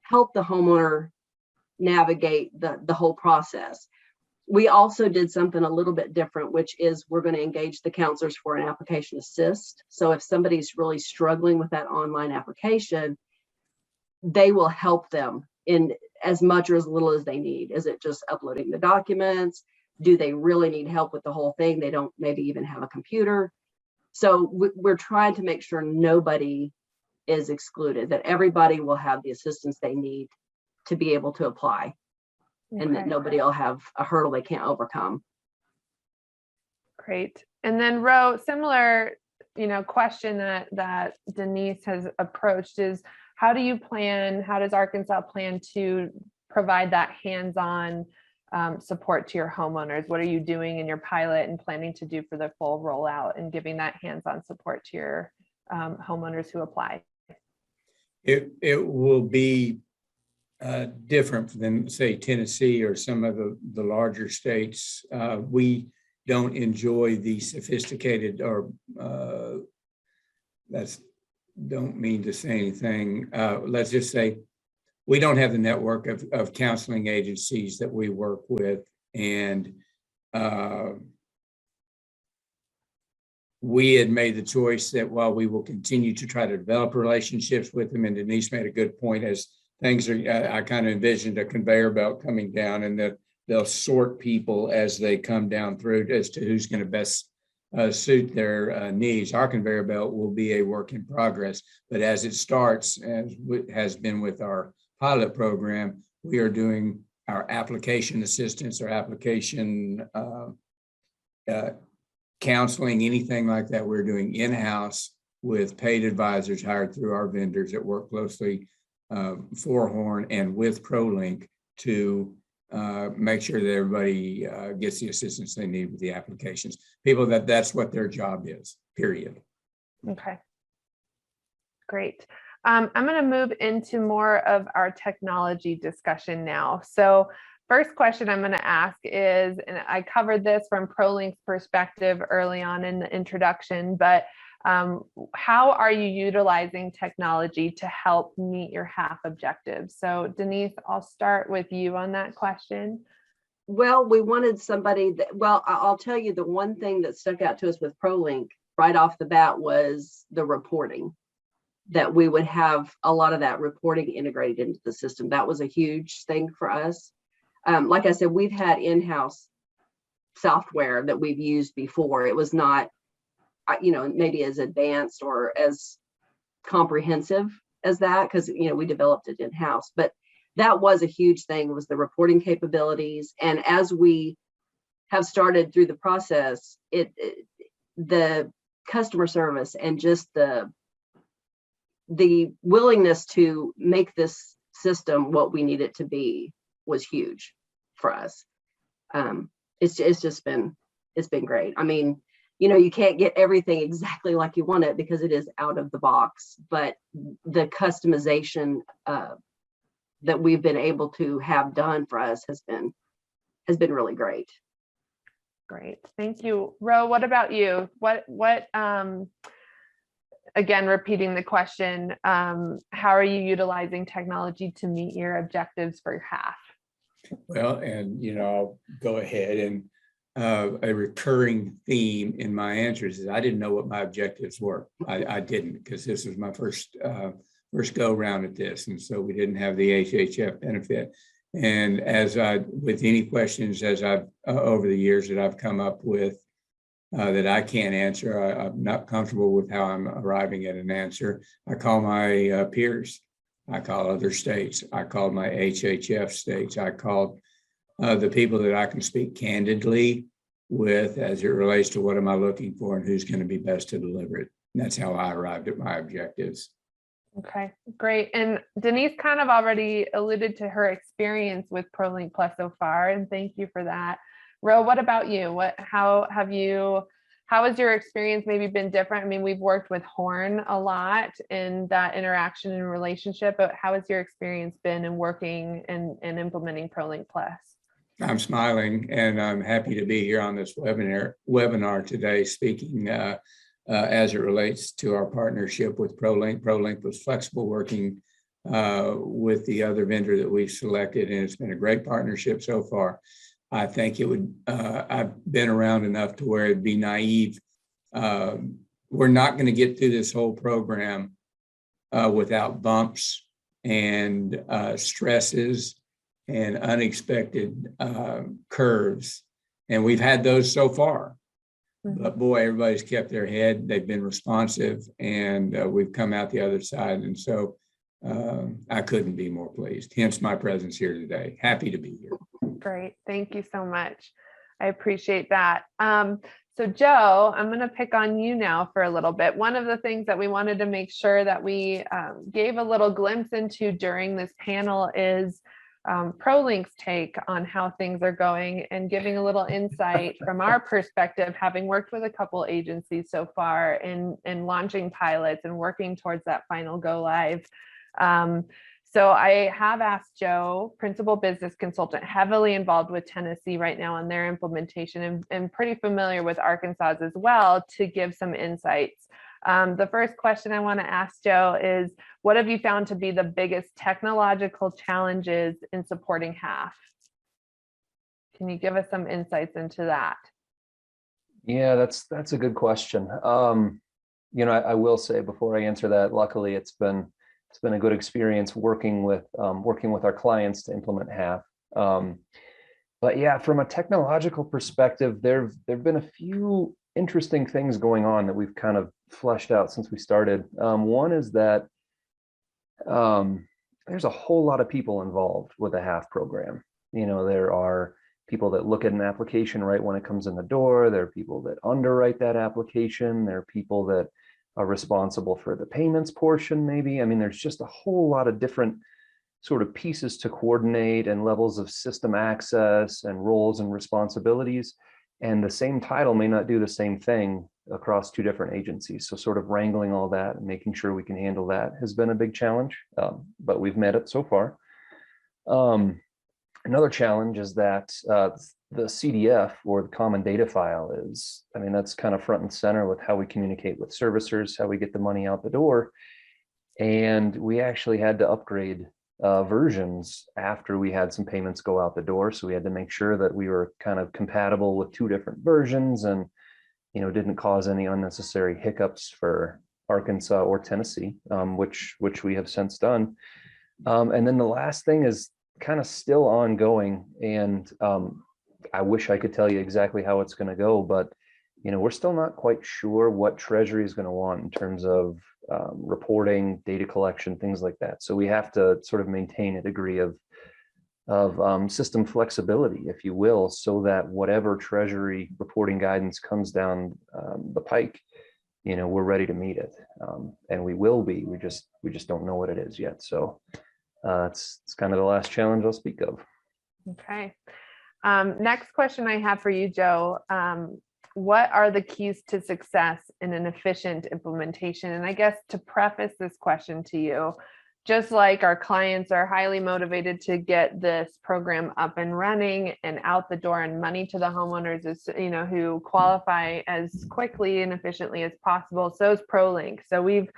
help the homeowner navigate the whole process. We also did something a little bit different, which is we're going to engage the counselors for an application assist. So if somebody's really struggling with that online application, they will help them in as much or as little as they need. Is it just uploading the documents? Do they really need help with the whole thing? They don't maybe even have a computer. So we're trying to make sure nobody is excluded, that everybody will have the assistance they need to be able to apply, and that nobody will have a hurdle they can't overcome. Great. And then Ro, similar, you know, question that Denise has approached is, how does Arkansas plan to provide that hands-on support to your homeowners? What are you doing in your pilot and planning to do for the full rollout, and giving that hands-on support to your homeowners who apply? It will be different than, say, Tennessee or some of the larger states. We don't enjoy the sophisticated, or don't mean to say anything. Let's just say we don't have the network of counseling agencies that we work with. And we had made the choice that while we will continue to try to develop relationships with them, and Denise made a good point, as things are, I kind of envisioned a conveyor belt coming down, and that they'll sort people as they come down through as to who's going to best suit their needs. Our conveyor belt will be a work in progress, but as it starts, as has been with our pilot program, we are doing our application assistance or application counseling, anything like that. We're doing in-house with paid advisors hired through our vendors that work closely for Horn and with Prolink to make sure that everybody gets the assistance they need with the applications. People that's what their job is, period. Okay, great. I'm going to move into more of our technology discussion now. So first question I'm going to ask is, and I covered this from Prolink's perspective early on in the introduction, but how are you utilizing technology to help meet your HAF objectives? So Denise, I'll start with you on that question. Well, we wanted somebody that, well, I'll tell you, the one thing that stuck out to us with Prolink right off the bat was the reporting, that we would have a lot of that reporting integrated into the system. That was a huge thing for us. Like I said, we've had in-house software that we've used before. It was not, you know, maybe as advanced or as comprehensive as that, because, you know, we developed it in-house, but that was a huge thing, was the reporting capabilities. And as we have started through the process, the customer service and just the willingness to make this system what we need it to be was huge for us. It's been great. I mean, you know, you can't get everything exactly like you want it because it is out of the box, but the customization that we've been able to have done for us has been really great. Great, thank you. Ro, what about you? What again, repeating the question, how are you utilizing technology to meet your objectives for your HAF? Well, and, you know, I'll go ahead, and a recurring theme in my answers is I didn't know what my objectives were. I didn't, because this was my first first go round at this. And so we didn't have the HHF benefit. And with any questions I've over the years that I've come up with that I can't answer, I'm not comfortable with how I'm arriving at an answer, I call my peers. I call other states. I called my HHF states. I called the people that I can speak candidly with as it relates to what am I looking for and who's going to be best to deliver it. And that's how I arrived at my objectives. Okay, great. And Denise kind of already alluded to her experience with Prolink Plus so far, and thank you for that. Ro, what about you? How has your experience maybe been different? I mean, we've worked with Horn a lot in that interaction and relationship, but how has your experience been in working and implementing Prolink Plus? I'm smiling and I'm happy to be here on this webinar today, speaking as it relates to our partnership with Prolink. Prolink was flexible working with the other vendor that we've selected, and it's been a great partnership so far. I think it would, I've been around enough to where it'd be naive. We're not going to get through this whole program without bumps and stresses and unexpected curves. And we've had those so far. But boy, everybody's kept their head. They've been responsive, and we've come out the other side. And so I couldn't be more pleased. Hence my presence here today. Happy to be here. Great. Thank you so much. I appreciate that. So Joe, I'm going to pick on you now for a little bit. One of the things that we wanted to make sure that we gave a little glimpse into during this panel is Prolink's take on how things are going, and giving a little insight from our perspective, having worked with a couple agencies so far in launching pilots and working towards that final go live. So I have asked Joe, principal business consultant, heavily involved with Tennessee right now on their implementation, and pretty familiar with Arkansas as well, to give some insights. The first question I want to ask Joe is, what have you found to be the biggest technological challenges in supporting HAF? Can you give us some insights into that? Yeah, that's a good question. I will say before I answer that, luckily it's been a good experience working with our clients to implement HAF. But yeah, from a technological perspective, there've been a few interesting things going on that we've kind of fleshed out since we started. One is that there's a whole lot of people involved with the HAF program. There are people that look at an application right when it comes in the door. There are people that underwrite that application. There are people that are responsible for the payments portion, maybe. I mean, there's just a whole lot of different sort of pieces to coordinate, and levels of system access and roles and responsibilities. And the same title may not do the same thing across two different agencies. So sort of wrangling all that and making sure we can handle that has been a big challenge, but we've met it so far. Another challenge is that the CDF, or the common data file, that's kind of front and center with how we communicate with servicers, how we get the money out the door. And we actually had to upgrade versions after we had some payments go out the door. So we had to make sure that we were kind of compatible with two different versions, and didn't cause any unnecessary hiccups for Arkansas or Tennessee, which we have since done. And then the last thing is kind of still ongoing, and I wish I could tell you exactly how it's going to go, but we're still not quite sure what Treasury is going to want in terms of reporting, data collection, things like that. So we have to sort of maintain a degree of system flexibility, if you will, so that whatever Treasury reporting guidance comes down the pike, we're ready to meet it, and we will be. We just don't know what it is yet. So it's kind of the last challenge I'll speak of. Okay. Next question I have for you, Joe. What are the keys to success in an efficient implementation? And I guess to preface this question to you, just like our clients are highly motivated to get this program up and running and out the door and money to the homeowners who qualify as quickly and efficiently as possible, so is Prolink. So we've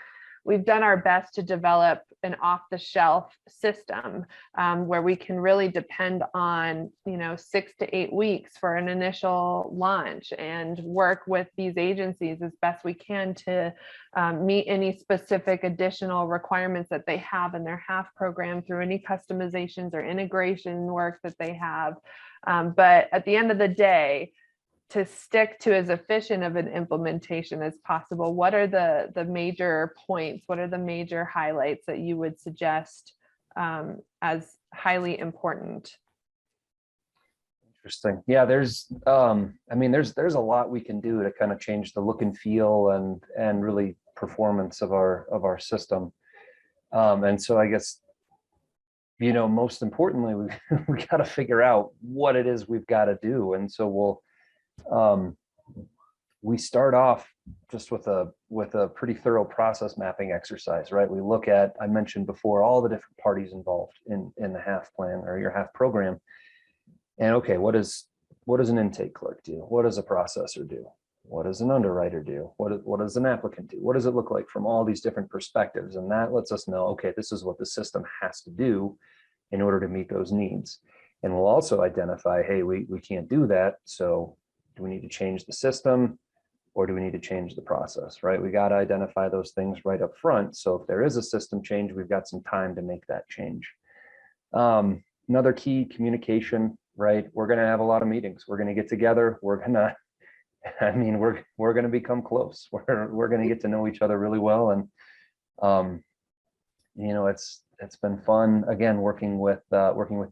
we've done our best to develop an off-the-shelf system where we can really depend on, 6 to 8 weeks for an initial launch, and work with these agencies as best we can to meet any specific additional requirements that they have in their HAF program through any customizations or integration work that they have. But at the end of the day, to stick to as efficient of an implementation as possible, what are the major points? What are the major highlights that you would suggest as highly important? Interesting. Yeah, there's a lot we can do to kind of change the look and feel and really performance of our system. And so I guess, most importantly, we got to figure out what it is we've got to do. And so we start off just with a pretty thorough process mapping exercise, right? We look at, I mentioned before, all the different parties involved in the HAF plan or your HAF program. And okay, what does an intake clerk do? What does a processor do? What does an underwriter do? What does an applicant do? What does it look like from all these different perspectives? And that lets us know, okay, this is what the system has to do in order to meet those needs. And we'll also identify, hey, we can't do that. So do we need to change the system, or do we need to change the process, right? We got to identify those things right up front. So if there is a system change, we've got some time to make that change. Another key, communication, right? We're going to have a lot of meetings. We're going to get together. We're going to become close. We're going to get to know each other really well. And, it's been fun, again, working with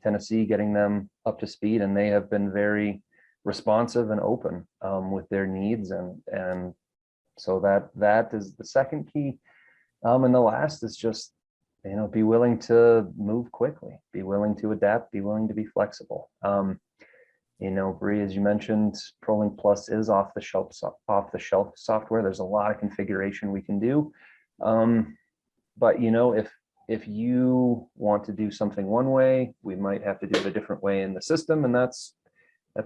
Tennessee, getting them up to speed, and they have been very responsive and open with their needs, and so that is the second key. And the last is just be willing to move quickly, be willing to adapt, be willing to be flexible. Bree, as you mentioned, Prolink Plus is off the shelf software. There's a lot of configuration we can do, but if you want to do something one way, we might have to do it a different way in the system, and that's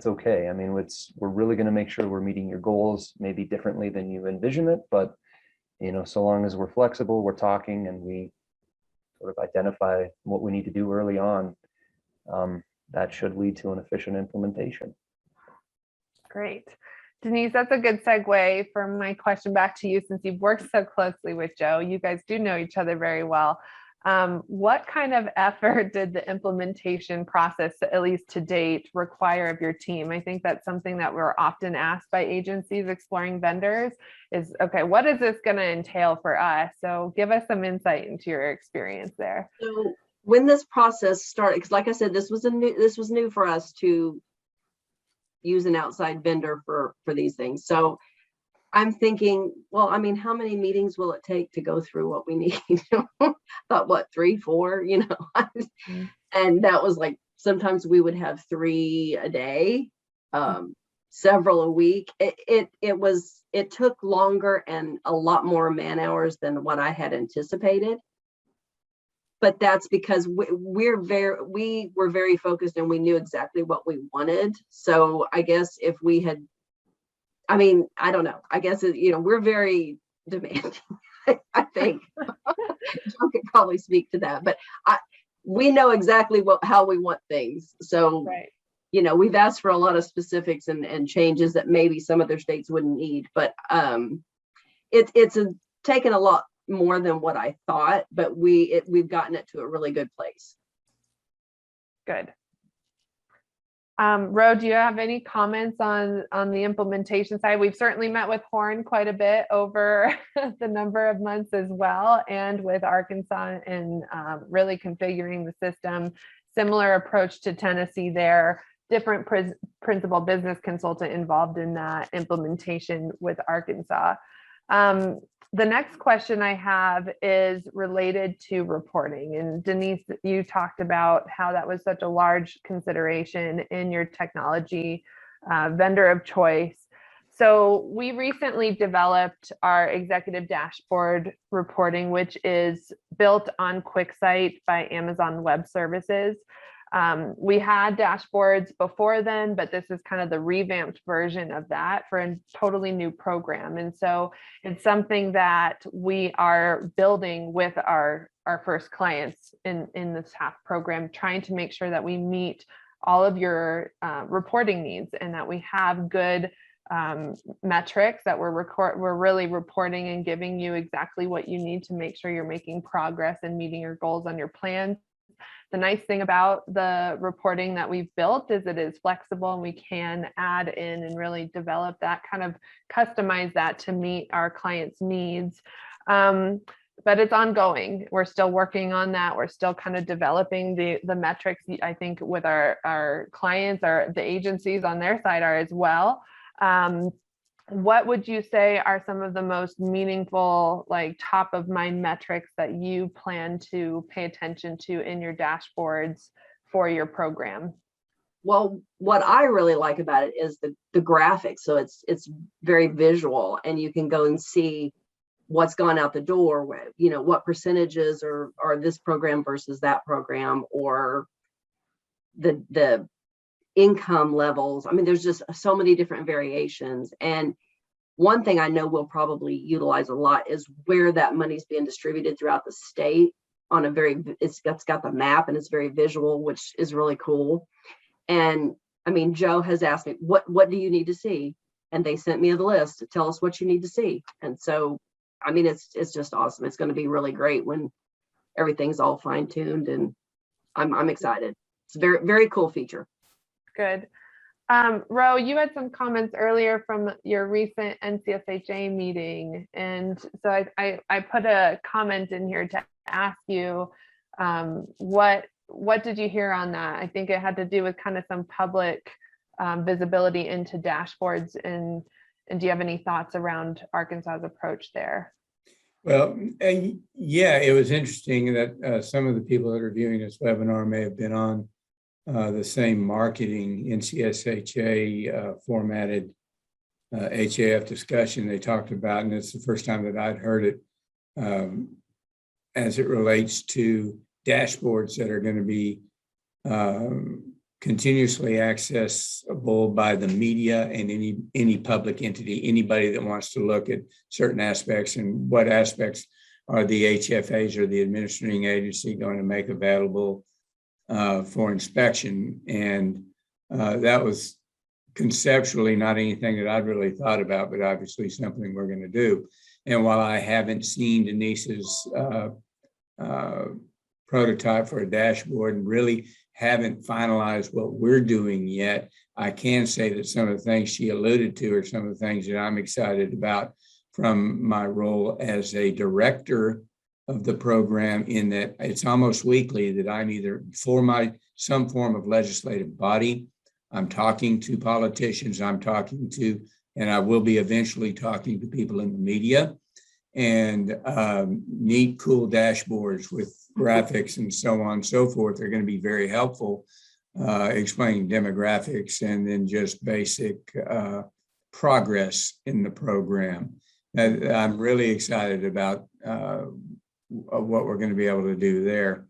okay. I mean, we're really going to make sure we're meeting your goals maybe differently than you envision it, but so long as we're flexible, we're talking, and we sort of identify what we need to do early on, that should lead to an efficient implementation. Great. Denise, that's a good segue for my question back to you, since you've worked so closely with Joe. You guys do know each other very well. What kind of effort did the implementation process, at least to date, require of your team? I think that's something that we're often asked by agencies exploring vendors is, okay, what is this going to entail for us? So give us some insight into your experience there. So when this process started, because like I said, this was new for us to use an outside vendor for these things. So I'm thinking, well, I mean, how many meetings will it take to go through what we need? Thought, what, 3, 4, and that was like, sometimes we would have 3 a day, several a week. It took longer and a lot more man hours than what I had anticipated. But that's because we were very focused, and we knew exactly what we wanted. So I guess if we had, I mean, I don't know. I guess, we're very demanding. I think John could probably speak to that, but we know exactly how we want things. So, right. We've asked for a lot of specifics and changes that maybe some other states wouldn't need, but it's taken a lot more than what I thought, but we've gotten it to a really good place. Good. Ro, do you have any comments on the implementation side? We've certainly met with Horn quite a bit over the number of months as well, and with Arkansas and really configuring the system. Similar approach to Tennessee there, different principal business consultant involved in that implementation with Arkansas. The next question I have is related to reporting. And Denise, you talked about how that was such a large consideration in your technology vendor of choice. So we recently developed our executive dashboard reporting, which is built on QuickSight by Amazon Web Services. We had dashboards before then, but this is kind of the revamped version of that for a totally new program. And so it's something that we are building with our first clients in this HAF program, trying to make sure that we meet all of your reporting needs and that we have good metrics that we're really reporting and giving you exactly what you need to make sure you're making progress and meeting your goals on your plan. The nice thing about the reporting that we've built is it is flexible and we can add in and really develop that, kind of customize that to meet our clients' needs. But it's ongoing. We're still working on that. We're still kind of developing the metrics, I think, with our clients, the agencies on their side are as well. What would you say are some of the most meaningful, like top of mind metrics that you plan to pay attention to in your dashboards for your program? Well, what I really like about it is the graphics. So it's very visual, and you can go and see what's gone out the door, what percentages are this program versus that program, or the income levels. I mean, there's just so many different variations. And one thing I know we'll probably utilize a lot is where that money's being distributed throughout the state on it's got the map and it's very visual, which is really cool. And I mean, Joe has asked me, what do you need to see? And they sent me the list to tell us what you need to see. And so, I mean, it's just awesome. It's going to be really great when everything's all fine tuned, and I'm excited. It's a very, very cool feature. Good. Ro, you had some comments earlier from your recent NCSHA meeting. And so I put a comment in here to ask you, what did you hear on that? I think it had to do with kind of some public visibility into dashboards. And do you have any thoughts around Arkansas's approach there? Well, yeah, it was interesting that some of the people that are viewing this webinar may have been on the same marketing NCSHA formatted HAF discussion they talked about, and it's the first time that I'd heard it as it relates to dashboards that are going to be continuously accessible by the media and any public entity, anybody that wants to look at certain aspects, and what aspects are the HFAs or the administrating agency going to make available for inspection. And that was conceptually not anything that I'd really thought about, but obviously something we're going to do. And while I haven't seen Denise's prototype for a dashboard and really haven't finalized what we're doing yet, I can say that some of the things she alluded to are some of the things that I'm excited about from my role as a director of the program, in that it's almost weekly that I'm either for some form of legislative body, I'm talking to politicians, and I will be eventually talking to people in the media, and neat, cool dashboards with graphics and so on and so forth are going to be very helpful, explaining demographics and then just basic progress in the program. I'm really excited about what we're going to be able to do there.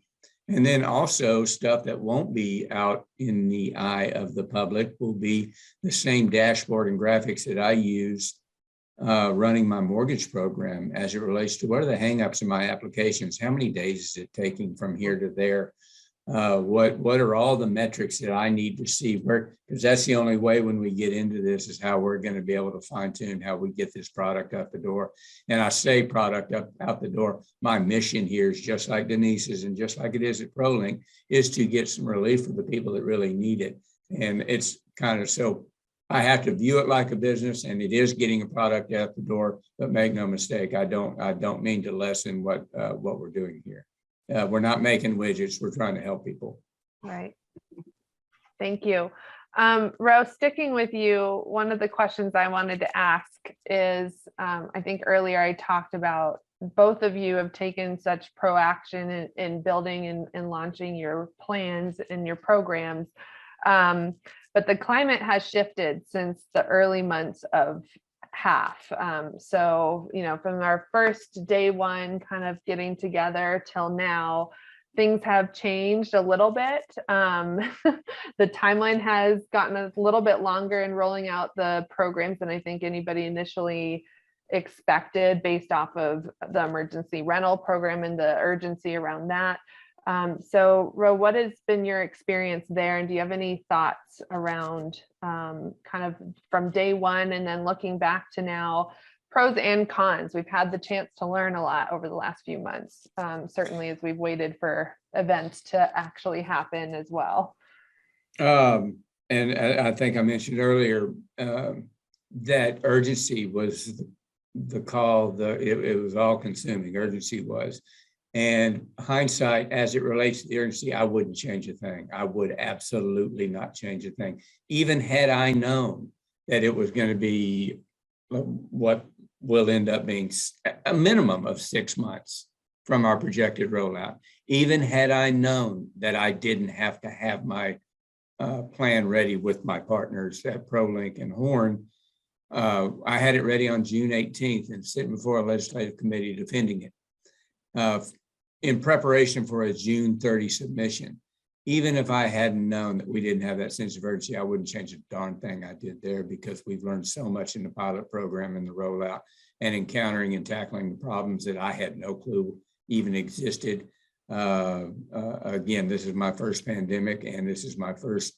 And then also stuff that won't be out in the eye of the public will be the same dashboard and graphics that I use running my mortgage program as it relates to what are the hangups in my applications? How many days is it taking from here to there? What are all the metrics that I need to see? Because that's the only way when we get into this is how we're going to be able to fine tune how we get this product out the door. And I say product out the door. My mission here is just like Denise's and just like it is at Prolink, is to get some relief for the people that really need it. And it's kind of, so I have to view it like a business, and it is getting a product out the door, but make no mistake, I don't mean to lessen what we're doing here. We're not making widgets. We're trying to help people. Right. Thank you. Rose, sticking with you, one of the questions I wanted to ask is, I think earlier I talked about both of you have taken such proaction in building and launching your plans and your programs. But the climate has shifted since the early months of HAF. So, from our first day one kind of getting together till now, things have changed a little bit. The timeline has gotten a little bit longer in rolling out the programs than I think anybody initially expected based off of the emergency rental program and the urgency around that. So Ro, what has been your experience there? And do you have any thoughts around kind of from day one and then looking back to now, pros and cons? We've had the chance to learn a lot over the last few months, certainly as we've waited for events to actually happen as well. And I think I mentioned earlier that urgency was the call. It was all consuming. Urgency was. And hindsight, as it relates to the urgency, I wouldn't change a thing. I would absolutely not change a thing. Even had I known that it was going to be what will end up being a minimum of 6 months from our projected rollout, even had I known that I didn't have to have my plan ready with my partners at Prolink and Horn, I had it ready on June 18th and sitting before a legislative committee defending it. In preparation for a June 30 submission. Even if I hadn't known that we didn't have that sense of urgency, I wouldn't change a darn thing I did there, because we've learned so much in the pilot program and the rollout and encountering and tackling the problems that I had no clue even existed. Again, this is my first pandemic and this is my first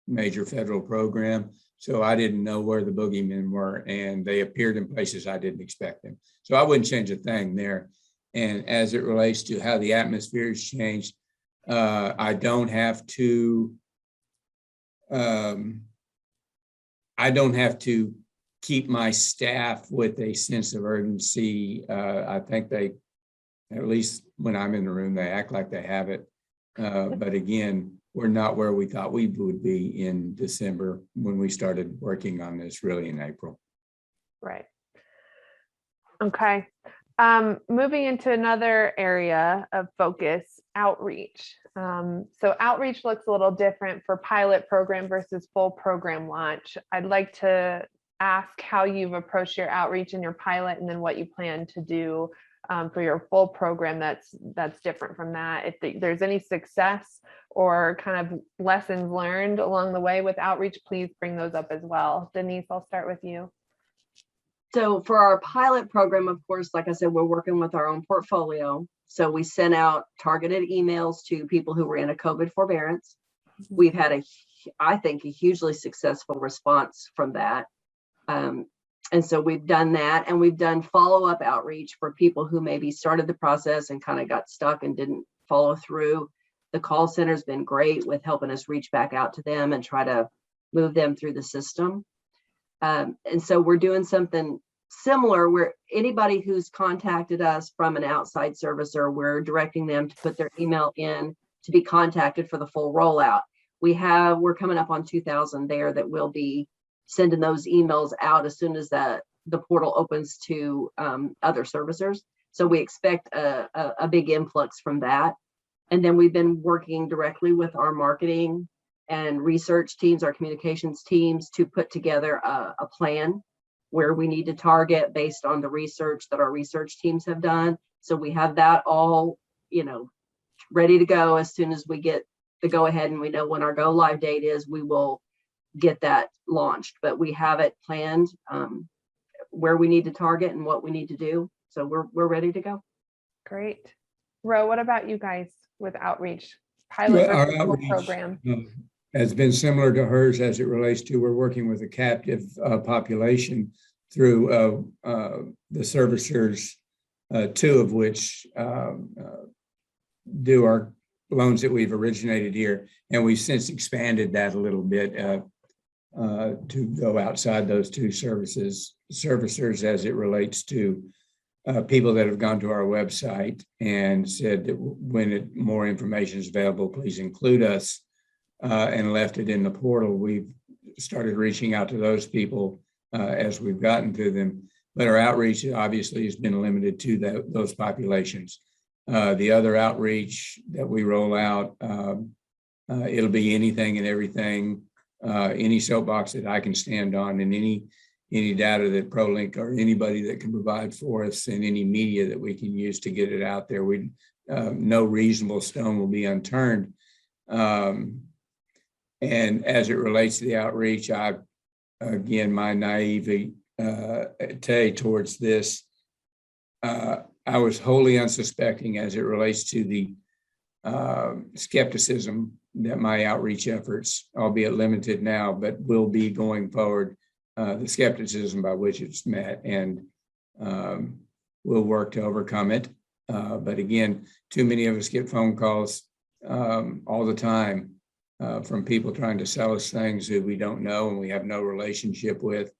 major federal program. So I didn't know where the boogeymen were, and they appeared in places I didn't expect them. So I wouldn't change a thing there. And as it relates to how the atmosphere has changed, I don't have to keep my staff with a sense of urgency. I think they, at least when I'm in the room, they act like they have it. But again, we're not where we thought we would be in December when we started working on this, really in April. Right. Okay. Moving into another area of focus, outreach. So outreach looks a little different for pilot program versus full program launch. I'd like to ask how you've approached your outreach in your pilot, and then what you plan to do for your full program that's different from that. If there's any success or kind of lessons learned along the way with outreach, please bring those up as well. Denise, I'll start with you. So for our pilot program, of course, like I said, we're working with our own portfolio. So we sent out targeted emails to people who were in a COVID forbearance. We've had I think, a hugely successful response from that. And so we've done that, and we've done follow-up outreach for people who maybe started the process and kind of got stuck and didn't follow through. The call center's been great with helping us reach back out to them and try to move them through the system. And so we're doing something similar where anybody who's contacted us from an outside servicer, we're directing them to put their email in to be contacted for the full rollout. We're coming up on 2,000 there that will be sending those emails out as soon as the portal opens to other servicers. So we expect a big influx from that. And then we've been working directly with our marketing and research teams, our communications teams, to put together a plan where we need to target based on the research that our research teams have done. So we have that all, ready to go. As soon as we get the go ahead and we know when our go live date is, we will get that launched. But we have it planned where we need to target and what we need to do. So we're ready to go. Great. Ro, what about you guys with outreach? Pilot Well, our versus full outreach program. has been similar to hers as it relates to, we're working with a captive population through the servicers, two of which do our loans that we've originated here. And we've since expanded that a little bit to go outside those two servicers as it relates to people that have gone to our website and said that when more information is available, please include us, and left it in the portal. We've started reaching out to those people as we've gotten to them, but our outreach obviously has been limited to those populations. The other outreach that we roll out, it'll be anything and everything, any soapbox that I can stand on, and any data that Prolink or anybody that can provide for us, and any media that we can use to get it out there. no reasonable stone will be unturned. And as it relates to the outreach, again, my naivety towards this, I was wholly unsuspecting as it relates to the skepticism that my outreach efforts, albeit limited now, but will be going forward, the skepticism by which it's met, and we'll work to overcome it. But again, too many of us get phone calls all the time from people trying to sell us things that we don't know and we have no relationship with,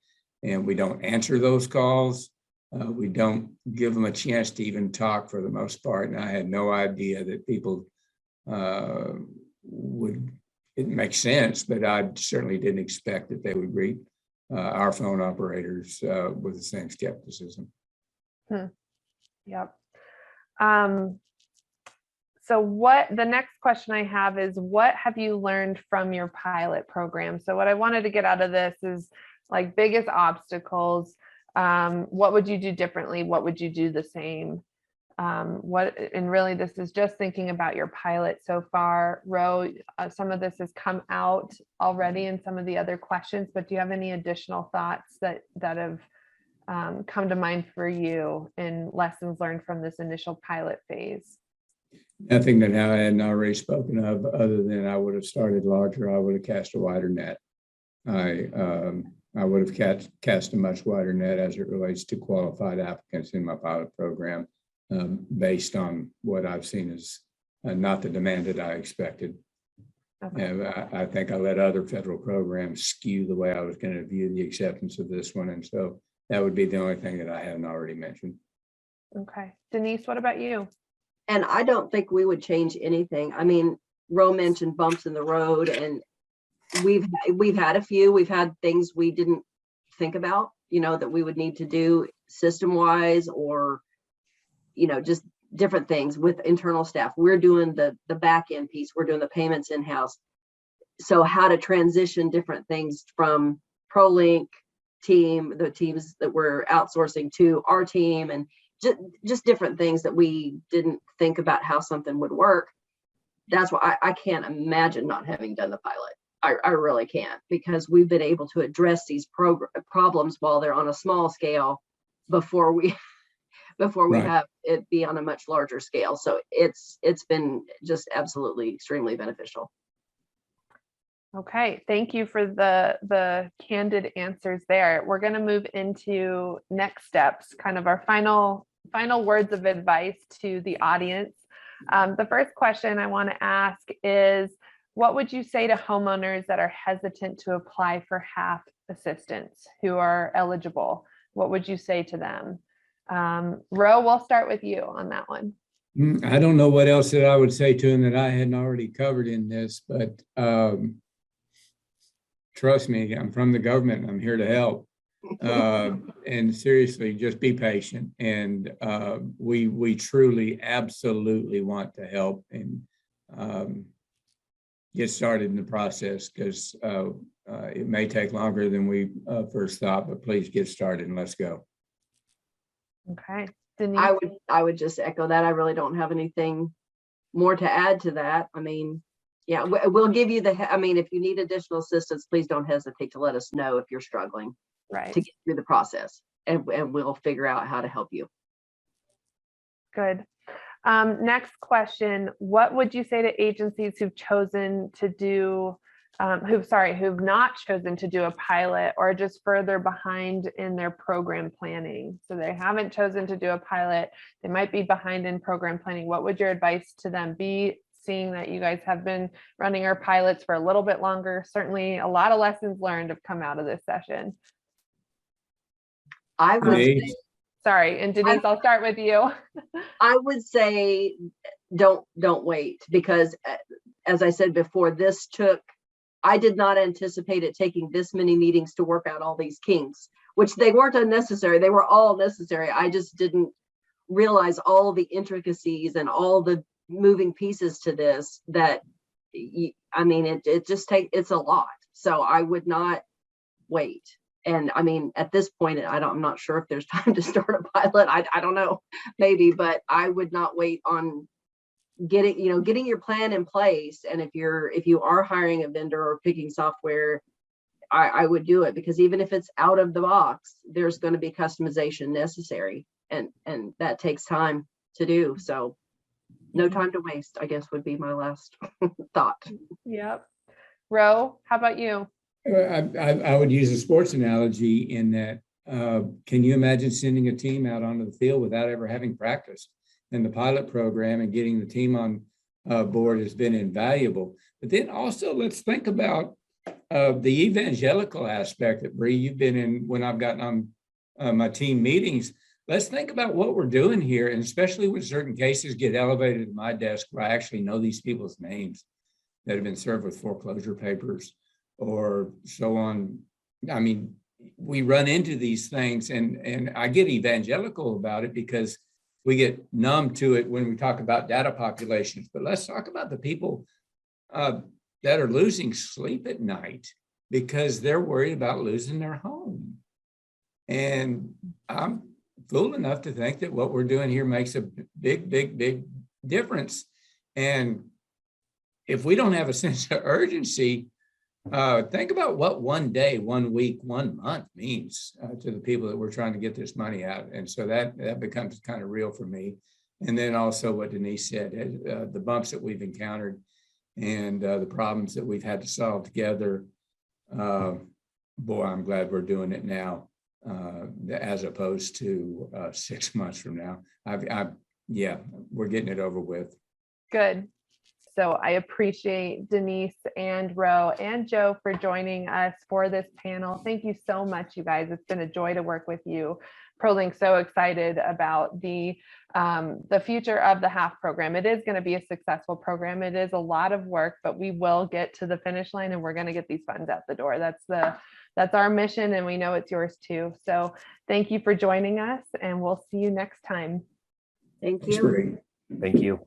and we don't answer those calls. We don't give them a chance to even talk for the most part. And I had no idea that people it makes sense, but I certainly didn't expect that they would greet our phone operators with the same skepticism. Yep. So the next question I have is, what have you learned from your pilot program? So what I wanted to get out of this is like biggest obstacles. What would you do differently? What would you do the same? And really this is just thinking about your pilot so far. Ro, some of this has come out already in some of the other questions, but do you have any additional thoughts that have come to mind for you in lessons learned from this initial pilot phase? Nothing that I hadn't already spoken of, other than I would have started larger. I would have cast a wider net. I would have cast a much wider net as it relates to qualified applicants in my pilot program, based on what I've seen as not the demand that I expected. Okay. I think I let other federal programs skew the way I was going to view the acceptance of this one. And so that would be the only thing that I hadn't already mentioned. Okay. Denise, what about you? And I don't think we would change anything. I mean, Ro mentioned bumps in the road, and we've had a few. We've had things we didn't think about, that we would need to do system-wise, or, just different things with internal staff. We're doing the back end piece. We're doing the payments in-house. So how to transition different things from Prolink team, the teams that we're outsourcing, to our team, and just different things that we didn't think about how something would work. That's why I can't imagine not having done the pilot. I really can't, because we've been able to address these problems while they're on a small scale before we right. have it be on a much larger scale. So it's been just absolutely extremely beneficial. Okay, thank you for the candid answers there. We're going to move into next steps, kind of our final words of advice to the audience. The first question I want to ask is, what would you say to homeowners that are hesitant to apply for HAF assistance, who are eligible? What would you say to them? Ro, we'll start with you on that one. I don't know what else that I would say to them that I hadn't already covered in this, but trust me, I'm from the government and I'm here to help. And seriously, just be patient. And we truly, absolutely want to help and get started in the process, because it may take longer than we first thought, but please get started and let's go. Okay. Denise? I would just echo that. I really don't have anything more to add to that. I mean, yeah, we'll give you if you need additional assistance, please don't hesitate to let us know if you're struggling to get through the process, and we'll figure out how to help you. Good. Next question. What would you say to agencies who've chosen to do, who've not chosen to do a pilot, or just further behind in their program planning? So they haven't chosen to do a pilot. They might be behind in program planning. What would your advice to them be, seeing that you guys have been running our pilots for a little bit longer? Certainly a lot of lessons learned have come out of this session. I would say, sorry, and Denise, I'll start with you. I would say don't wait, because as I said before, I did not anticipate it taking this many meetings to work out all these kinks, which they weren't unnecessary. They were all necessary. I just didn't realize all the intricacies and all the moving pieces to this, that it's a lot. So I would not wait. And at this point, I'm not sure if there's time to start a pilot. I don't know, maybe, but I would not wait on getting your plan in place. And if you are hiring a vendor or picking software, I would do it, because even if it's out of the box, there's going to be customization necessary, and that takes time to do. So no time to waste, I guess, would be my last thought. Yep. Ro, how about you? I would use a sports analogy in that, can you imagine sending a team out onto the field without ever having practiced? And the pilot program and getting the team on board has been invaluable. But then also let's think about the evangelical aspect that, Bree, you've been in when I've gotten on my team meetings. Let's think about what we're doing here, and especially when certain cases get elevated to my desk where I actually know these people's names that have been served with foreclosure papers or so on. I mean, we run into these things, and I get evangelical about it because we get numb to it when we talk about data populations. But let's talk about the people that are losing sleep at night because they're worried about losing their home. And I'm fool enough to think that what we're doing here makes a big difference. And if we don't have a sense of urgency, think about what 1 day, 1 week, 1 month means to the people that we're trying to get this money out. And so that becomes kind of real for me. And then also what Denise said, the bumps that we've encountered and the problems that we've had to solve together. Boy, I'm glad we're doing it now, as opposed to 6 months from now. Yeah, we're getting it over with. Good. So I appreciate Denise and Ro and Joe for joining us for this panel. Thank you so much, you guys. It's been a joy to work with you. Prolink so excited about the future of the HAF program. It is going to be a successful program. It is a lot of work, but we will get to the finish line and we're going to get these funds out the door. That's our mission, and we know it's yours too. So thank you for joining us, and we'll see you next time. Thank Thanks, you. Bree. Thank you.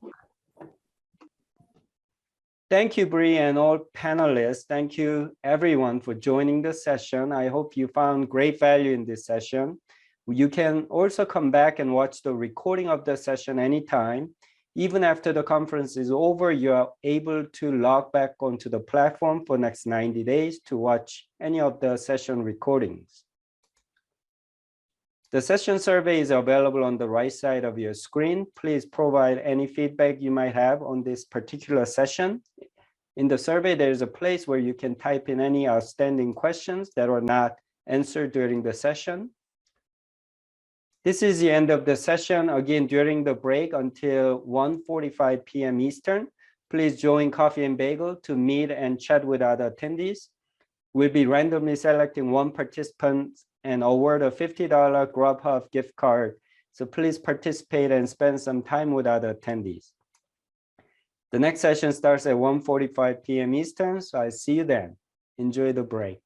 Thank you, Bree, and all panelists. Thank you, everyone, for joining the session. I hope you found great value in this session. You can also come back and watch the recording of the session anytime. Even after the conference is over, you are able to log back onto the platform for next 90 days to watch any of the session recordings. The session survey is available on the right side of your screen. Please provide any feedback you might have on this particular session. In the survey, there is a place where you can type in any outstanding questions that were not answered during the session. This is the end of the session. Again, during the break until 1:45 p.m. Eastern, please join Coffee and Bagel to meet and chat with other attendees. We'll be randomly selecting one participant and award a $50 Grubhub gift card. So please participate and spend some time with other attendees. The next session starts at 1:45 p.m. Eastern, so I see you then. Enjoy the break.